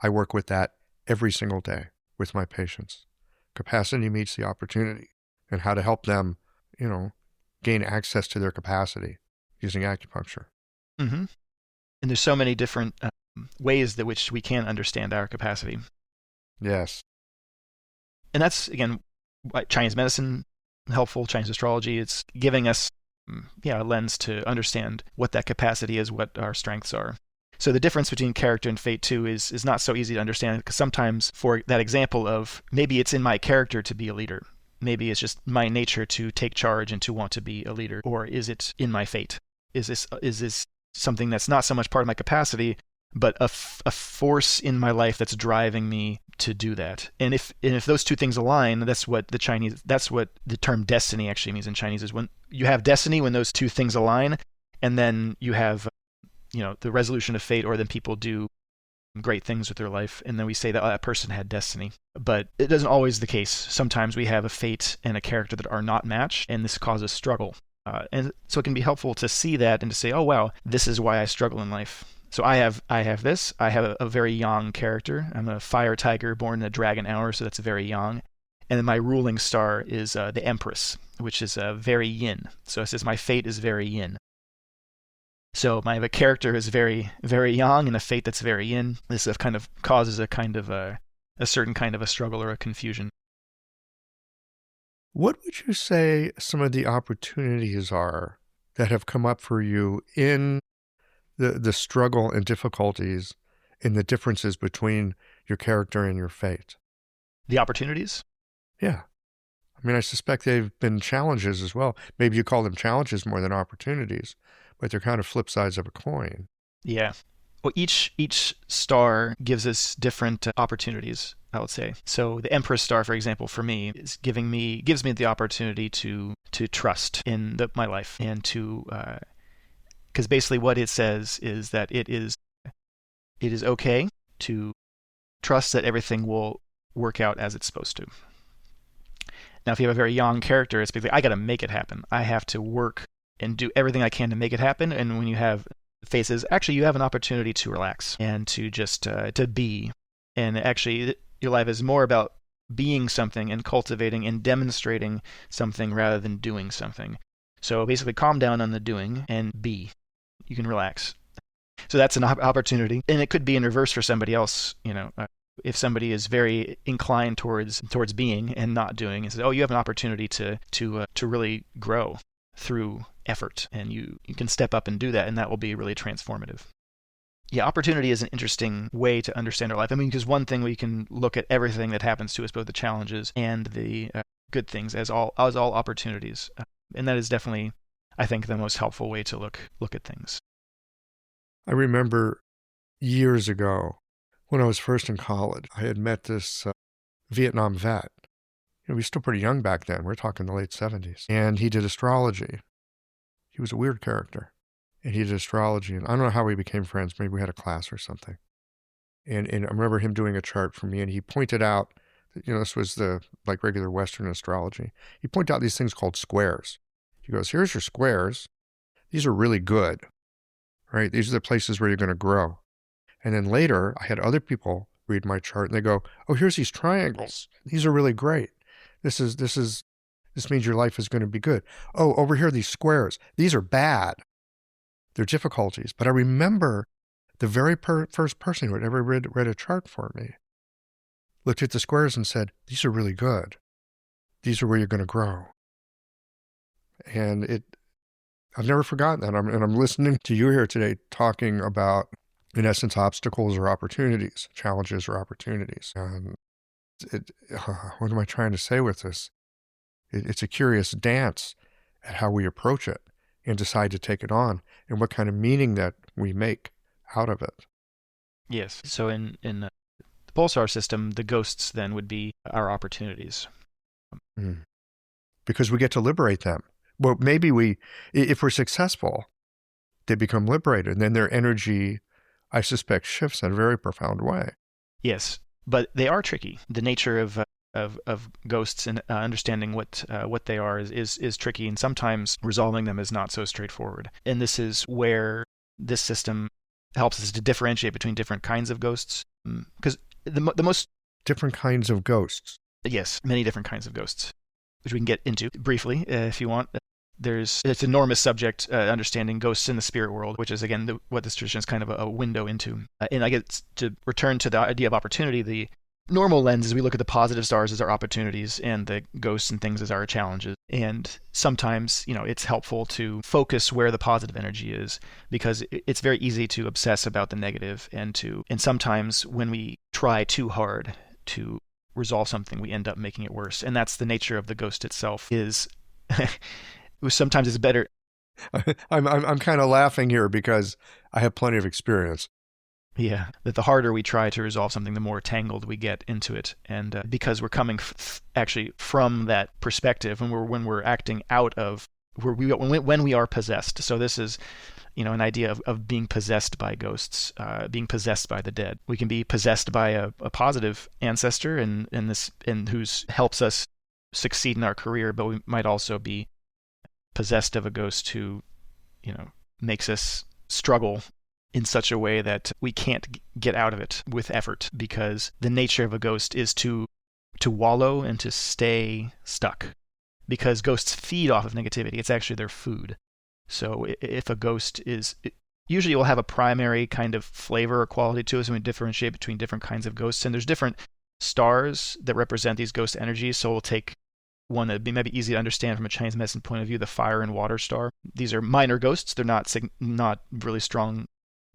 I work with that every single day with my patients. Capacity meets the opportunity, and how to help them, gain access to their capacity using acupuncture. Mm-hmm. And there's so many different ways that which we can understand our capacity. Yes. And that's, again, Chinese medicine, helpful, Chinese astrology. It's giving us a lens to understand what that capacity is, what our strengths are. So the difference between character and fate, too, is not so easy to understand, because sometimes, for that example of maybe it's in my character to be a leader. Maybe it's just my nature to take charge and to want to be a leader. Or is it in my fate? Is this something that's not so much part of my capacity, but a force in my life that's driving me to do that? And if those two things align, that's what the term destiny actually means in Chinese, is when you have destiny, when those two things align, and then you have the resolution of fate, or then people do great things with their life, and then we say that that person had destiny. But it isn't always the case. Sometimes we have a fate and a character that are not matched, and this causes struggle. And so it can be helpful to see that and to say, oh, wow, this is why I struggle in life. So I have this. I have a very yang character. I'm a fire tiger born in a dragon hour, so that's very yang. And then my ruling star is the Empress, which is very yin. So it says my fate is very yin. So my character is very, very yang, and a fate that's very yin. This kind of causes a certain kind of a struggle or a confusion. What would you say some of the opportunities are that have come up for you in the struggle and difficulties in the differences between your character and your fate? The opportunities? Yeah. I mean, I suspect they've been challenges as well. Maybe you call them challenges more than opportunities, but they're kind of flip sides of a coin. Yeah. Well, each star gives us different opportunities, I would say. So the Empress star, for example, for me, gives me the opportunity to trust in my life, and to because basically what it says is that it is okay to trust that everything will work out as it's supposed to. Now, if you have a very yang character, it's basically I got to make it happen. I have to work and do everything I can to make it happen. And when you have faces, actually you have an opportunity to relax and to just to be. And actually your life is more about being something and cultivating and demonstrating something rather than doing something. So basically calm down on the doing and be. You can relax. So that's an opportunity. And it could be in reverse for somebody else, if somebody is very inclined towards being and not doing, and says, oh, you have an opportunity to really grow through effort, and you can step up and do that, and that will be really transformative. Yeah, opportunity is an interesting way to understand our life. I mean, because one thing we can look at everything that happens to us, both the challenges and the good things, as all opportunities, and that is definitely, I think, the most helpful way to look at things. I remember years ago when I was first in college, I had met this Vietnam vet. He was still pretty young back then. We're talking the late 70s. And he did astrology. He was a weird character. and he did astrology. And I don't know how we became friends. Maybe we had a class or something. And I remember him doing a chart for me, and he pointed out that, this was the like regular Western astrology. He pointed out these things called squares. He goes, here's your squares. These are really good, right? These are the places where you're going to grow. And then later, I had other people read my chart, and they go, oh, here's these triangles. These are really great. This means your life is going to be good. Oh, over here, these squares. These are bad. They're difficulties. But I remember the very first person who had ever read a chart for me looked at the squares and said, these are really good. These are where you're going to grow. And I've never forgotten that. I'm listening to you here today talking about, in essence, obstacles or opportunities, challenges or opportunities. And what am I trying to say with this? It's a curious dance at how we approach it and decide to take it on, and what kind of meaning that we make out of it. Yes. So in the Polestar system, the ghosts then would be our opportunities. Because we get to liberate them. Well, maybe if we're successful, they become liberated, and then their energy, I suspect, shifts in a very profound way. Yes, but they are tricky. The nature of ghosts and understanding what they are is tricky, and sometimes resolving them is not so straightforward. And this is where this system helps us to differentiate between different kinds of ghosts, because the most different kinds of ghosts. Yes, many different kinds of ghosts, which we can get into briefly if you want. It's an enormous subject, understanding ghosts in the spirit world, which is, again, what this tradition is kind of a window into. And I guess to return to the idea of opportunity, the normal lens is we look at the positive stars as our opportunities and the ghosts and things as our challenges. And sometimes, it's helpful to focus where the positive energy is, because it's very easy to obsess about the negative, and sometimes when we try too hard to resolve something, we end up making it worse. And that's the nature of the ghost itself, is sometimes it's better. I'm kind of laughing here because I have plenty of experience. Yeah, that the harder we try to resolve something, the more tangled we get into it. And because we're coming actually from that perspective, when we're acting out of when we are possessed. So this is, an idea of being possessed by ghosts, being possessed by the dead. We can be possessed by a positive ancestor and who's helps us succeed in our career, but we might also be possessed of a ghost who, makes us struggle in such a way that we can't get out of it with effort, because the nature of a ghost is to wallow and to stay stuck, because ghosts feed off of negativity. It's actually their food. So if a ghost usually it will have a primary kind of flavor or quality to it, so we differentiate between different kinds of ghosts, and there's different stars that represent these ghost energies. So we'll take one that would be maybe easy to understand from a Chinese medicine point of view, the fire and water star. These are minor ghosts. They're not really strong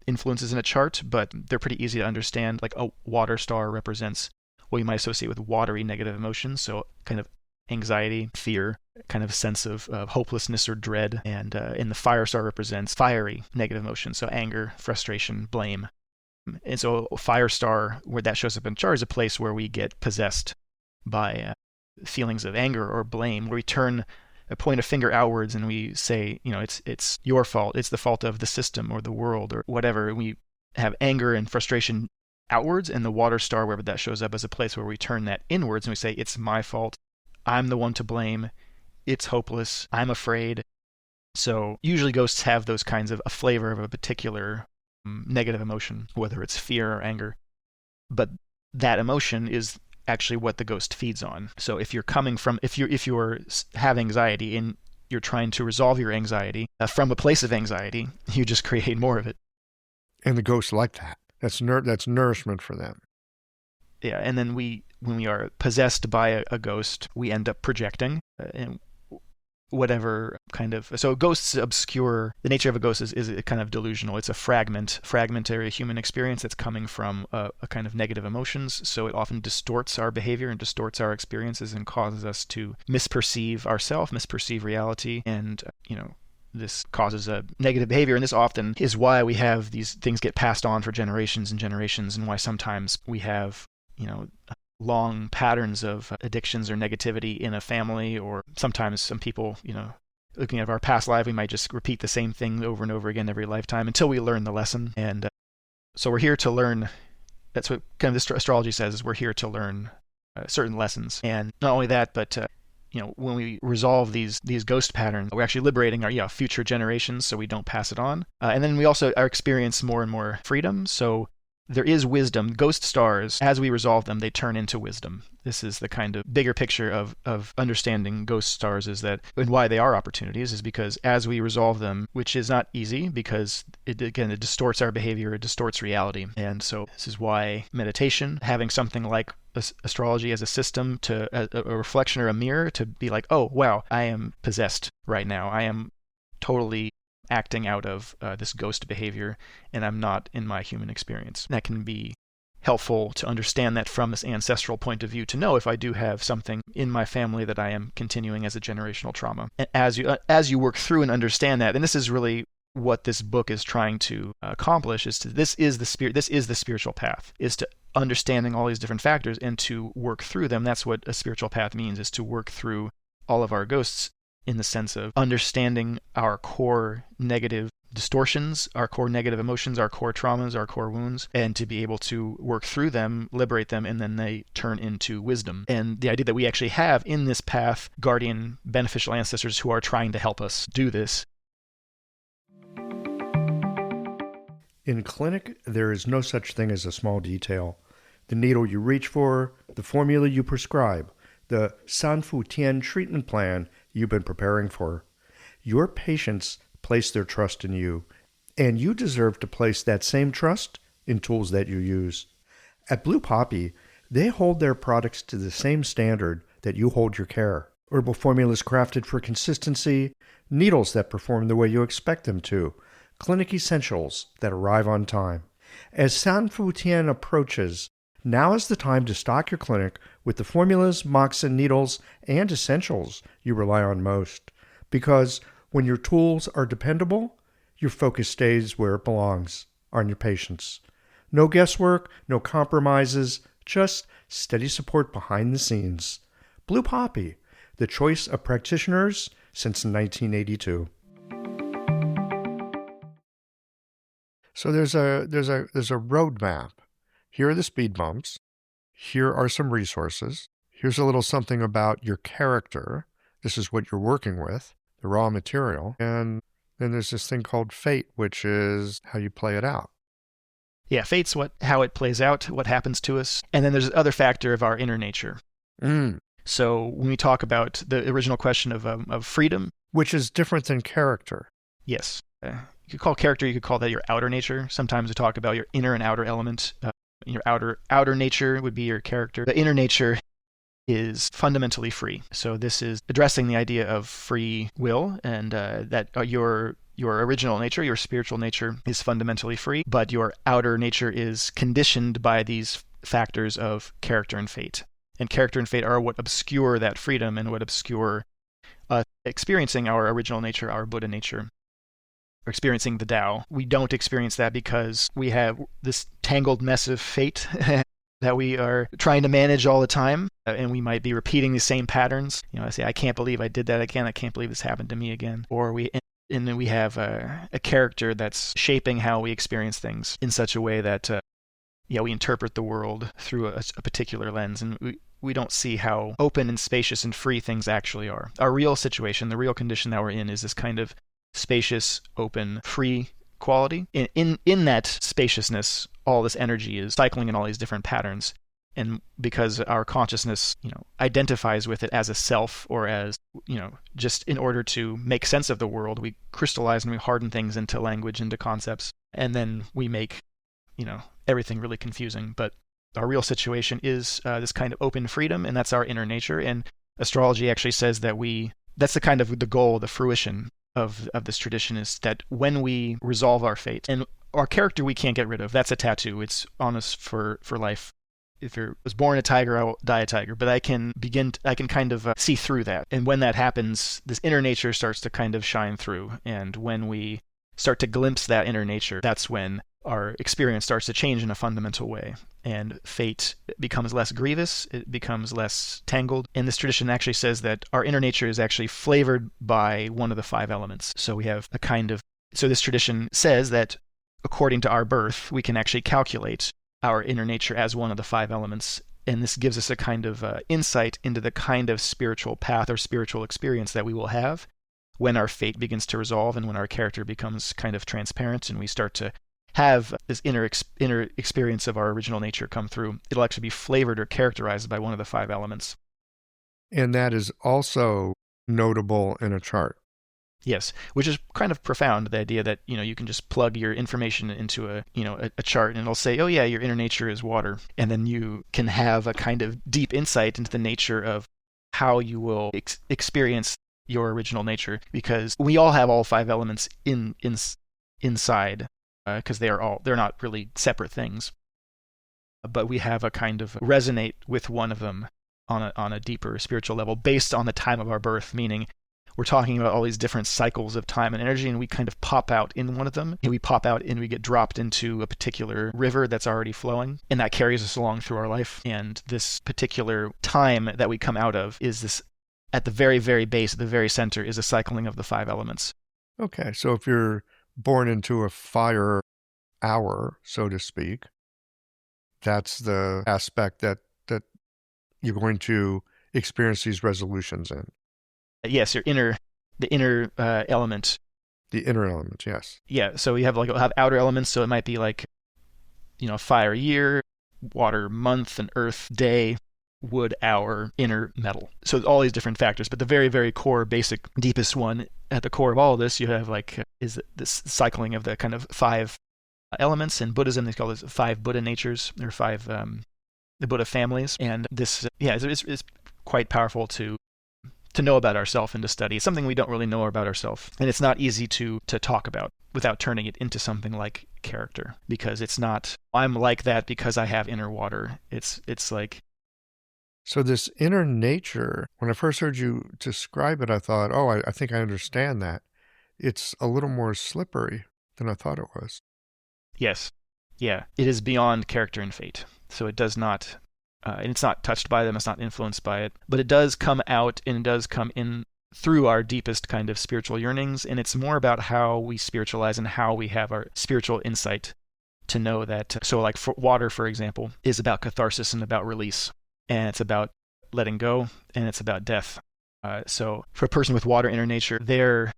influences in a chart, but they're pretty easy to understand. Like a water star represents what you might associate with watery negative emotions, so kind of anxiety, fear, kind of a sense of hopelessness or dread. And the fire star represents fiery negative emotions, so anger, frustration, blame. And so a fire star, where that shows up in chart, is a place where we get possessed by feelings of anger or blame, where we point a finger outwards and we say, it's your fault, it's the fault of the system or the world or whatever. We have anger and frustration outwards, and the water star, wherever that shows up, is a place where we turn that inwards and we say, it's my fault, I'm the one to blame, it's hopeless, I'm afraid. So usually ghosts have those kinds of a flavor of a particular negative emotion, whether it's fear or anger. But that emotion is actually what the ghost feeds on. So if you're have anxiety and you're trying to resolve your anxiety from a place of anxiety, you just create more of it. And the ghosts like that. That's nourishment for them. Yeah, and then when we are possessed by a ghost, we end up projecting and whatever kind of. So ghosts obscure. The nature of a ghost is kind of delusional. It's a fragmentary human experience that's coming from a kind of negative emotions. So it often distorts our behavior and distorts our experiences and causes us to misperceive ourselves, misperceive reality, and this causes a negative behavior. And this often is why we have these things get passed on for generations and generations, and why sometimes we have long patterns of addictions or negativity in a family, or sometimes some people, looking at our past life, we might just repeat the same thing over and over again every lifetime until we learn the lesson. And so we're here to learn. That's what kind of this astrology says, is we're here to learn certain lessons. And not only that, but when we resolve these ghost patterns, we're actually liberating our future generations, so we don't pass it on. And then we also experience more and more freedom. So there is wisdom. Ghost stars, as we resolve them, they turn into wisdom. This is the kind of bigger picture of understanding ghost stars, is that, and why they are opportunities, is because as we resolve them, which is not easy, because it distorts our behavior, it distorts reality. And so this is why meditation, having something like astrology as a system, a reflection or a mirror, to be like, oh, wow, I am possessed right now. I am totally acting out of this ghost behavior, and I'm not in my human experience. That can be helpful to understand that from this ancestral point of view, to know if I do have something in my family that I am continuing as a generational trauma. And as you work through and understand that, and this is really what this book is trying to accomplish, this is the spiritual path, is to understanding all these different factors and to work through them. That's what a spiritual path means, is to work through all of our ghosts, in the sense of understanding our core negative distortions, our core negative emotions, our core traumas, our core wounds, and to be able to work through them, liberate them, and then they turn into wisdom. And the idea that we actually have in this path guardian, beneficial ancestors who are trying to help us do this. In clinic, there is no such thing as a small detail. The needle you reach for, the formula you prescribe, the Sanfu Tian treatment plan you've been preparing for. Your patients place their trust in you, and you deserve to place that same trust in tools that you use. At Blue Poppy, they hold their products to the same standard that you hold your care. Herbal formulas crafted for consistency, needles that perform the way you expect them to, clinic essentials that arrive on time. As Sanfu Tian approaches, now is the time to stock your clinic with the formulas, moxin needles, and essentials you rely on most. Because when your tools are dependable, your focus stays where it belongs, on your patients. No guesswork, no compromises, just steady support behind the scenes. Blue Poppy, the choice of practitioners since 1982. So there's a roadmap. Here are the speed bumps. Here are some resources. Here's a little something about your character. This is what you're working with, the raw material. And then there's this thing called fate, which is how you play it out. Yeah, fate's how it plays out, what happens to us. And then there's the other factor of our inner nature. So when we talk about the original question of freedom, which is different than character. Yes. You could call character, you could call that your outer nature. Sometimes we talk about your inner and outer element. Your outer nature would be your character. The inner nature is fundamentally free. So this is addressing the idea of free will, and that your original nature, your spiritual nature, is fundamentally free, but your outer nature is conditioned by these factors of character and fate. And character and fate are what obscure that freedom and what obscure experiencing our original nature, our Buddha nature, or experiencing the Tao. We don't experience that because we have this tangled mess of fate that we are trying to manage all the time, and we might be repeating the same patterns. I say, I can't believe I did that again. I can't believe this happened to me again. And then we have a character that's shaping how we experience things in such a way that we interpret the world through a particular lens, and we don't see how open and spacious and free things actually are. Our real situation, the real condition that we're in, is this kind of spacious, open, free quality. In that spaciousness, all this energy is cycling in all these different patterns. And because our consciousness, identifies with it as a self, or as, just in order to make sense of the world, we crystallize and we harden things into language, into concepts, and then we make, everything really confusing. But our real situation is this kind of open freedom, and that's our inner nature. And astrology actually says that that's the kind of the goal, the fruition of this tradition, is that when we resolve our fate, and our character we can't get rid of, that's a tattoo, it's on us for life. If I was born a tiger, I will die a tiger, but I can kind of see through that. And when that happens, this inner nature starts to kind of shine through. And when we start to glimpse that inner nature, that's when our experience starts to change in a fundamental way, and fate becomes less grievous, it becomes less tangled. And this tradition actually says that our inner nature is actually flavored by one of the 5 elements. So we have a kind of, so this tradition says that according to our birth, we can actually calculate our inner nature as one of the 5 elements. And this gives us a kind of insight into the kind of spiritual path or spiritual experience that we will have when our fate begins to resolve and when our character becomes kind of transparent and we start to have this inner experience of our original nature come through. It'll actually be flavored or characterized by one of the 5 elements. And that is also notable in a chart. Yes, which is kind of profound, the idea that, you can just plug your information into a chart and it'll say, oh yeah, your inner nature is water. And then you can have a kind of deep insight into the nature of how you will experience your original nature, because we all have all 5 elements inside, because they're not really separate things. But we have a kind of resonate with one of them on a deeper spiritual level based on the time of our birth, meaning we're talking about all these different cycles of time and energy, and we kind of pop out in one of them. And we pop out and we get dropped into a particular river that's already flowing, and that carries us along through our life. And this particular time that we come out of is this, at the very, very base, at the very center, is a cycling of the 5 elements. Okay, so if you're born into a fire hour, so to speak, that's the aspect that you're going to experience these resolutions in. Yes, the inner element. The inner element, yes. Yeah, so we'll have outer elements, so it might be like, fire year, water month, and earth day, wood hour, inner metal. So all these different factors, but the very, very core, basic, deepest one at the core of all of this, you have is this cycling of the kind of 5 elements. In Buddhism, they call this 5 Buddha natures, or 5 the Buddha families. And this, it's quite powerful to know about ourselves and to study. It's something we don't really know about ourselves, and it's not easy to talk about without turning it into something like character, because it's not, I'm like that because I have inner water. It's like... So this inner nature, when I first heard you describe it, I thought, I think I understand that. It's a little more slippery than I thought it was. Yes. Yeah. It is beyond character and fate. So it does not... and it's not touched by them, it's not influenced by it, but it does come out and it does come in through our deepest kind of spiritual yearnings, and it's more about how we spiritualize and how we have our spiritual insight to know that. So like water, for example, is about catharsis and about release, and it's about letting go, and it's about death. So for a person with water inner nature, their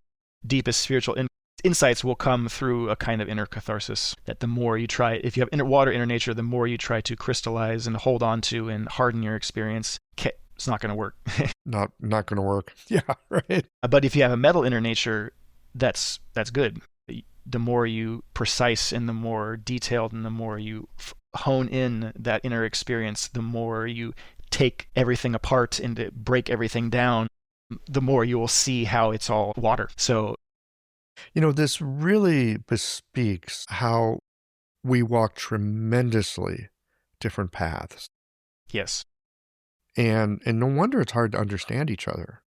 deepest spiritual insights will come through a kind of inner catharsis, that the more you try, if you have water inner nature, the more you try to crystallize and hold on to and harden your experience, it's not going to work. Not going to work. Yeah, right. But if you have a metal inner nature, that's good. The more you precise and the more detailed and the more you hone in that inner experience, the more you take everything apart and to break everything down, the more you will see how it's all water. So this really bespeaks how we walk tremendously different paths. Yes. And no wonder it's hard to understand each other.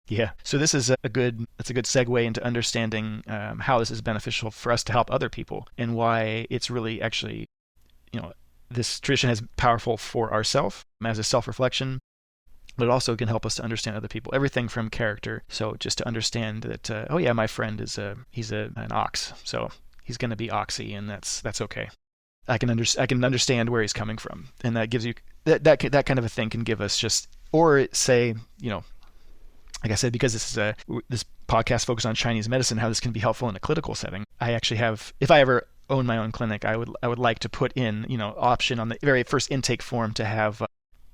Yeah. So this is a good segue into understanding how this is beneficial for us to help other people, and why it's really actually, this tradition is powerful for ourselves as a self-reflection, but it also can help us to understand other people. Everything from character. So just to understand that, my friend he's an ox, so he's going to be oxy, and that's okay. I can understand where he's coming from, and that gives you that kind of a thing can give us just, or say, like I said, because this podcast focused on Chinese medicine, how this can be helpful in a clinical setting. I actually have, if I ever own my own clinic, I would like to put in, option on the very first intake form to have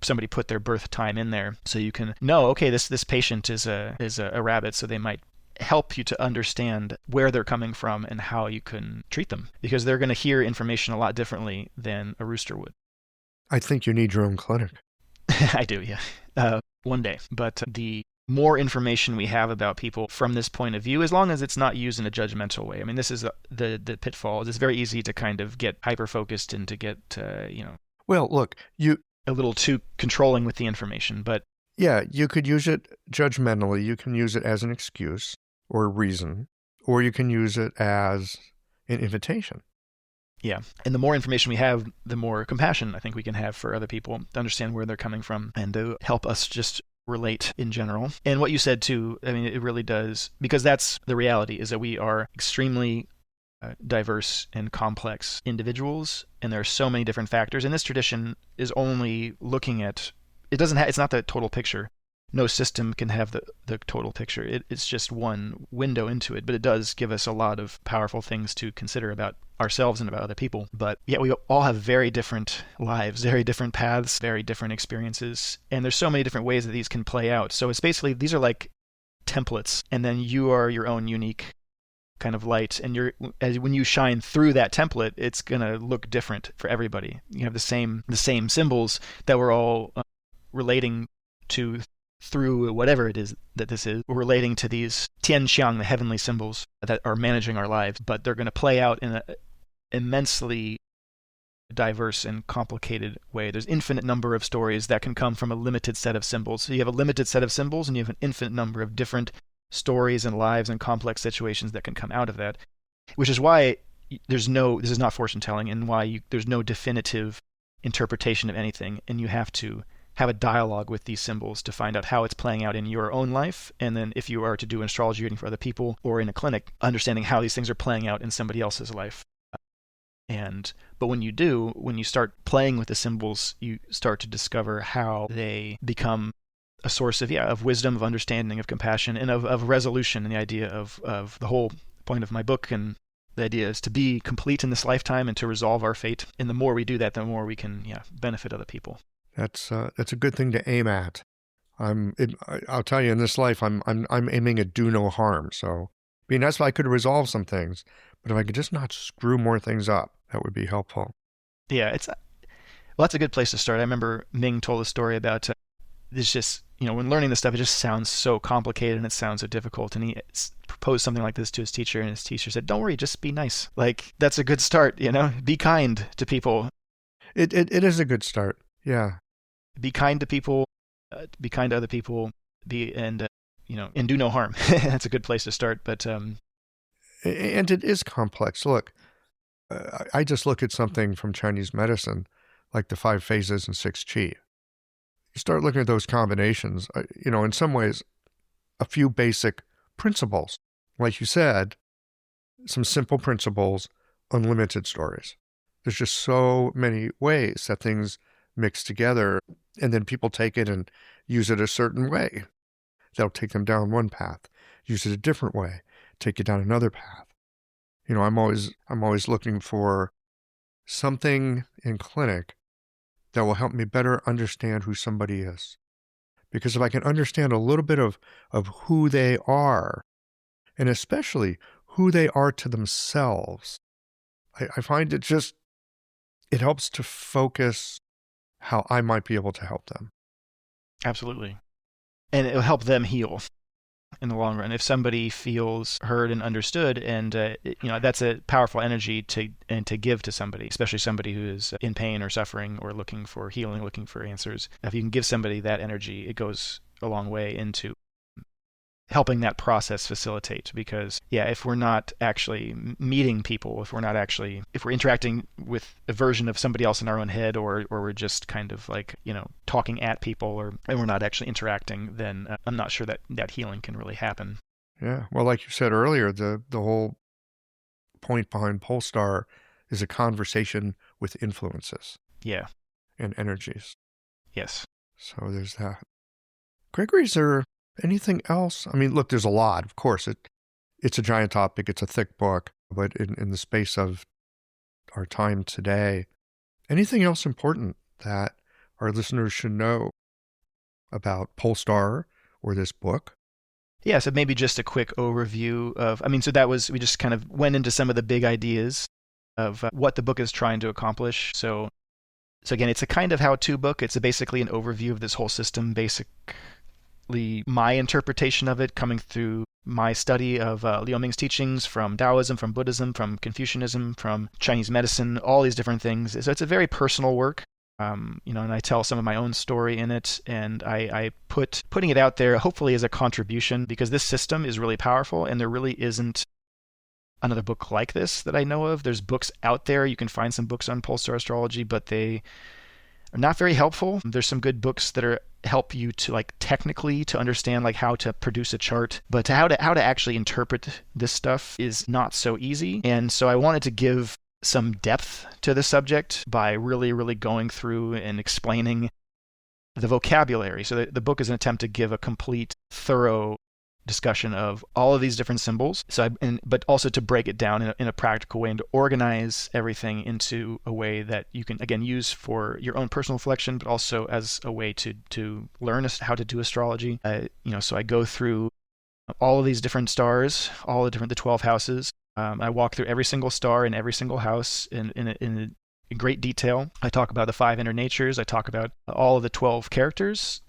somebody put their birth time in there, so you can know, okay, this patient is a rabbit, so they might help you to understand where they're coming from and how you can treat them, because they're going to hear information a lot differently than a rooster would. I think you need your own clinic. I do, yeah. One day. But the more information we have about people from this point of view, as long as it's not used in a judgmental way. I mean, this is the pitfall. It's very easy to kind of get hyper-focused and to get, Well, look, a little too controlling with the information, but... Yeah, you could use it judgmentally. You can use it as an excuse or a reason, or you can use it as an invitation. Yeah. And the more information we have, the more compassion I think we can have for other people to understand where they're coming from and to help us just relate in general. And what you said too, I mean, it really does, because that's the reality, is that we are extremely diverse and complex individuals, and there are so many different factors. And this tradition is only looking at, it's not the total picture. No system can have the total picture. It's just one window into it, but it does give us a lot of powerful things to consider about ourselves and about other people. But yeah, we all have very different lives, very different paths, very different experiences, and there's so many different ways that these can play out. So it's basically, these are like templates, and then you are your own unique kind of light, and when you shine through that template, it's gonna look different for everybody. You have the same symbols that we're all relating to through whatever it is that this is. We're relating to these Tianxiang, the heavenly symbols that are managing our lives, but they're going to play out in an immensely diverse and complicated way. There's infinite number of stories that can come from a limited set of symbols. So you have a limited set of symbols, and you have an infinite number of different stories and lives and complex situations that can come out of that, which is why this is not fortune telling, and why there's no definitive interpretation of anything, and you have to have a dialogue with these symbols to find out how it's playing out in your own life. And then if you are to do an astrology reading for other people or in a clinic, understanding how these things are playing out in somebody else's life. But when you start playing with the symbols, you start to discover how they become a source of wisdom, of understanding, of compassion, and of resolution. And the idea of the whole point of my book, and the idea is to be complete in this lifetime and to resolve our fate. And the more we do that, the more we can benefit other people. That's a good thing to aim at. I'll tell you, in this life, I'm aiming at do no harm. So, it'd be nice if I could resolve some things, but if I could just not screw more things up, that would be helpful. Yeah, that's a good place to start. I remember Ming told a story about this. Just when learning this stuff, it just sounds so complicated and it sounds so difficult. And he proposed something like this to his teacher, and his teacher said, "Don't worry, just be nice. Like, that's a good start. Be kind to people." It is a good start. Yeah. Be kind to people, be kind to other people, and do no harm. That's a good place to start. But and it is complex. Look, I just look at something from Chinese medicine, like the 5 phases and 6 qi. You start looking at those combinations. In some ways, a few basic principles, like you said, some simple principles, unlimited stories. There's just so many ways that things mix together, and then people take it and use it a certain way. They'll take them down one path, use it a different way, take it down another path. I'm always looking for something in clinic that will help me better understand who somebody is. Because if I can understand a little bit of who they are, and especially who they are to themselves, I find it helps to focus how I might be able to help them. Absolutely. And it'll help them heal in the long run. If somebody feels heard and understood, and that's a powerful energy to give to somebody, especially somebody who is in pain or suffering or looking for healing, looking for answers. If you can give somebody that energy, it goes a long way into helping that process facilitate. Because if we're not actually meeting people, if we're interacting with a version of somebody else in our own head, or we're just kind of like talking at people, and we're not actually interacting, then I'm not sure that healing can really happen. Yeah, well, like you said earlier, the whole point behind Polestar is a conversation with influences. Yeah. And energies. Yes. So there's that. Gregory, is there anything else? I mean, look, there's a lot. Of course, it's a giant topic. It's a thick book. But in the space of our time today, anything else important that our listeners should know about Polestar or this book? Yeah, so maybe just a quick overview we just kind of went into some of the big ideas of what the book is trying to accomplish. So again, it's a kind of how-to book. It's basically an overview of this whole system, my interpretation of it, coming through my study of Liu Ming's teachings from Taoism, from Buddhism, from Confucianism, from Chinese medicine, all these different things. So it's a very personal work, and I tell some of my own story in it, and I putting it out there hopefully as a contribution, because this system is really powerful, and there really isn't another book like this that I know of. There's books out there. You can find some books on Polestar astrology, but they are not very helpful. There's some good books that are help you to like technically to understand like how to produce a chart, but how to actually interpret this stuff is not so easy. And so I wanted to give some depth to the subject by really going through and explaining the vocabulary. So the book is an attempt to give a complete, thorough discussion of all of these different symbols. But also to break it down in a practical way and to organize everything into a way that you can again use for your own personal reflection, but also as a way to learn how to do astrology. So I go through all of these different stars, all the 12 houses. I walk through every single star in every single house in great detail. I talk about the 5 inner natures. I talk about all of the 12 characters.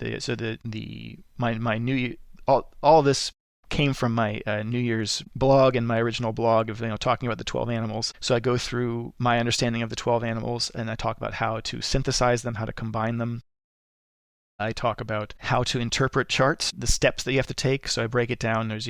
All of this came from my New Year's blog and my original blog of talking about the 12 animals. So I go through my understanding of the 12 animals and I talk about how to synthesize them, how to combine them. I talk about how to interpret charts, the steps that you have to take. So I break it down. There's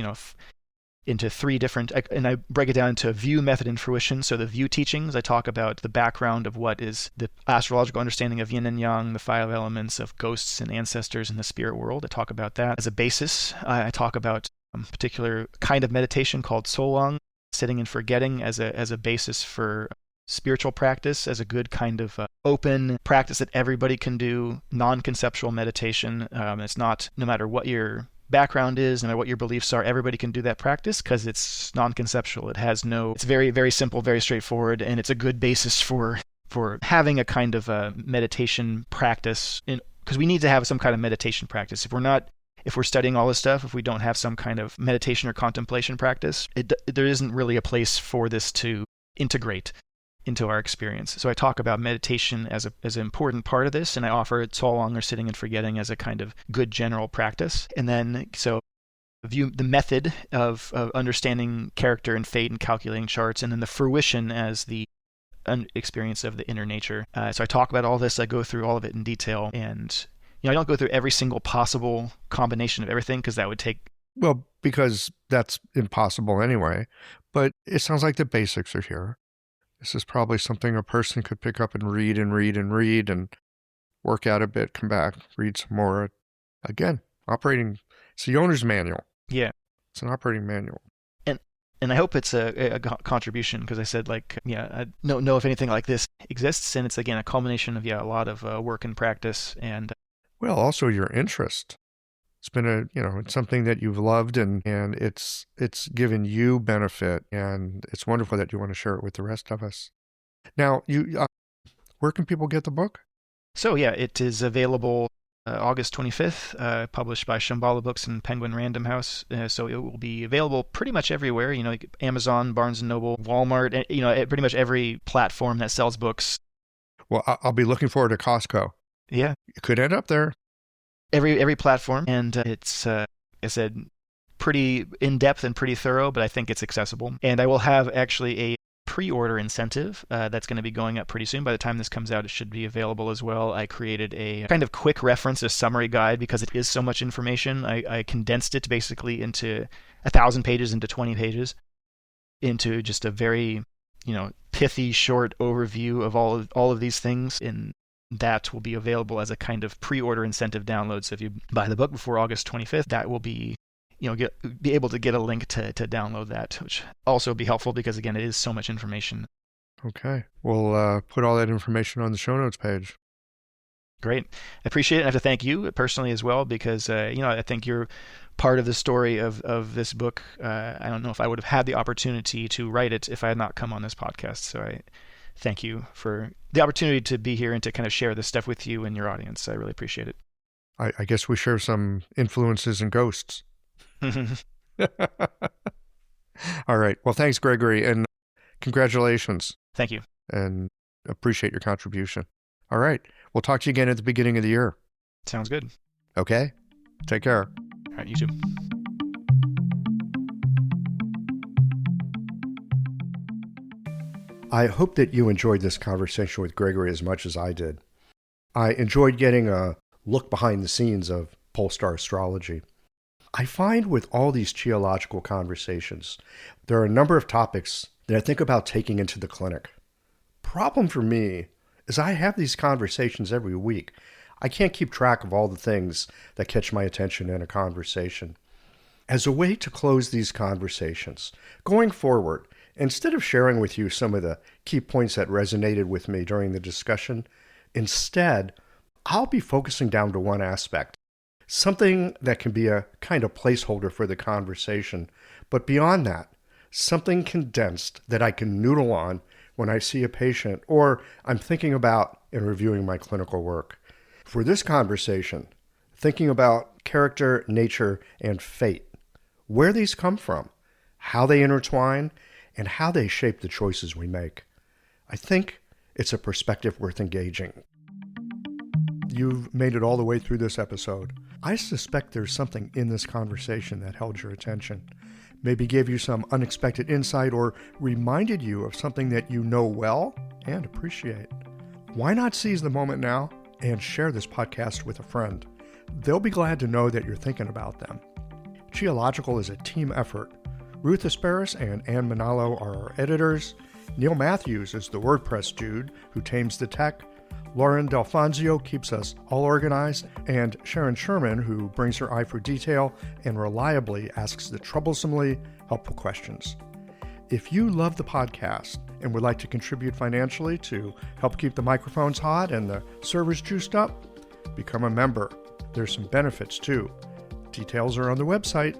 into 3 different, and I break it down into view, method, and fruition. So the view teachings, I talk about the background of what is the astrological understanding of yin and yang, the 5 elements of ghosts and ancestors in the spirit world. I talk about that as a basis. I talk about a particular kind of meditation called solong, sitting and forgetting, as a basis for spiritual practice, as a good kind of open practice that everybody can do, non-conceptual meditation. It's not, no matter what your background is, no matter what your beliefs are, everybody can do that practice because it's non-conceptual. It's very, very simple, very straightforward, and it's a good basis for having a kind of a meditation practice, because we need to have some kind of meditation practice. If we're studying all this stuff, if we don't have some kind of meditation or contemplation practice, there isn't really a place for this to integrate into our experience. So I talk about meditation as an important part of this, and I offer solong or sitting and forgetting as a kind of good general practice. And then so view the method of understanding character and fate and calculating charts, and then the fruition as the experience of the inner nature. So I talk about all this. I go through all of it in detail, and I don't go through every single possible combination of everything because that would take. Well, because that's impossible anyway. But it sounds like the basics are here. This is probably something a person could pick up and read and work out a bit, come back, read some more. Again, it's the owner's manual. Yeah. It's an operating manual. And I hope it's a contribution, because I said, I don't know if anything like this exists. And it's, again, a culmination of, a lot of work and practice. And well, also your interest. It's been it's something that you've loved and it's given you benefit, and it's wonderful that you want to share it with the rest of us. Now, where can people get the book? So, it is available August 25th, published by Shambhala Books and Penguin Random House. So it will be available pretty much everywhere, Amazon, Barnes & Noble, Walmart, pretty much every platform that sells books. Well, I'll be looking forward to Costco. Yeah. You could end up there. Every platform, and it's, I said, pretty in-depth and pretty thorough, but I think it's accessible. And I will have actually a pre-order incentive that's going to be going up pretty soon. By the time this comes out, it should be available as well. I created a kind of quick reference, a summary guide, because it is so much information. I condensed it basically into 1,000 pages into 20 pages, into just a very, pithy, short overview of all of these things. That will be available as a kind of pre-order incentive download. So if you buy the book before August 25th, that will be, be able to get a link to download that, which also will be helpful because, again, it is so much information. Okay. We'll put all that information on the show notes page. Great. I appreciate it. I have to thank you personally as well because, I think you're part of the story of this book. I don't know if I would have had the opportunity to write it if I had not come on this podcast. So I thank you for the opportunity to be here and to kind of share this stuff with you and your audience. I really appreciate it. I guess we share some influences and ghosts. All right. Well, thanks, Gregory, and congratulations. Thank you. And appreciate your contribution. All right. We'll talk to you again at the beginning of the year. Sounds good. Okay. Take care. All right. You too. I hope that you enjoyed this conversation with Gregory as much as I did. I enjoyed getting a look behind the scenes of Polestar Astrology. I find with all these geological conversations, there are a number of topics that I think about taking into the clinic. Problem for me is I have these conversations every week. I can't keep track of all the things that catch my attention in a conversation. As a way to close these conversations, going forward, instead of sharing with you some of the key points that resonated with me during the discussion, instead, I'll be focusing down to one aspect, something that can be a kind of placeholder for the conversation, but beyond that, something condensed that I can noodle on when I see a patient or I'm thinking about and reviewing my clinical work. For this conversation, thinking about character, nature, and fate, where these come from, how they intertwine, and how they shape the choices we make. I think it's a perspective worth engaging. You've made it all the way through this episode. I suspect there's something in this conversation that held your attention, maybe gave you some unexpected insight or reminded you of something that you know well and appreciate. Why not seize the moment now and share this podcast with a friend? They'll be glad to know that you're thinking about them. Geological is a team effort. Ruth Asparis and Ann Manalo are our editors. Neil Matthews is the WordPress dude who tames the tech. Lauren Delfonzio keeps us all organized, and Sharon Sherman, who brings her eye for detail and reliably asks the troublesomely helpful questions. If you love the podcast and would like to contribute financially to help keep the microphones hot and the servers juiced up, become a member. There's some benefits too. Details are on the website.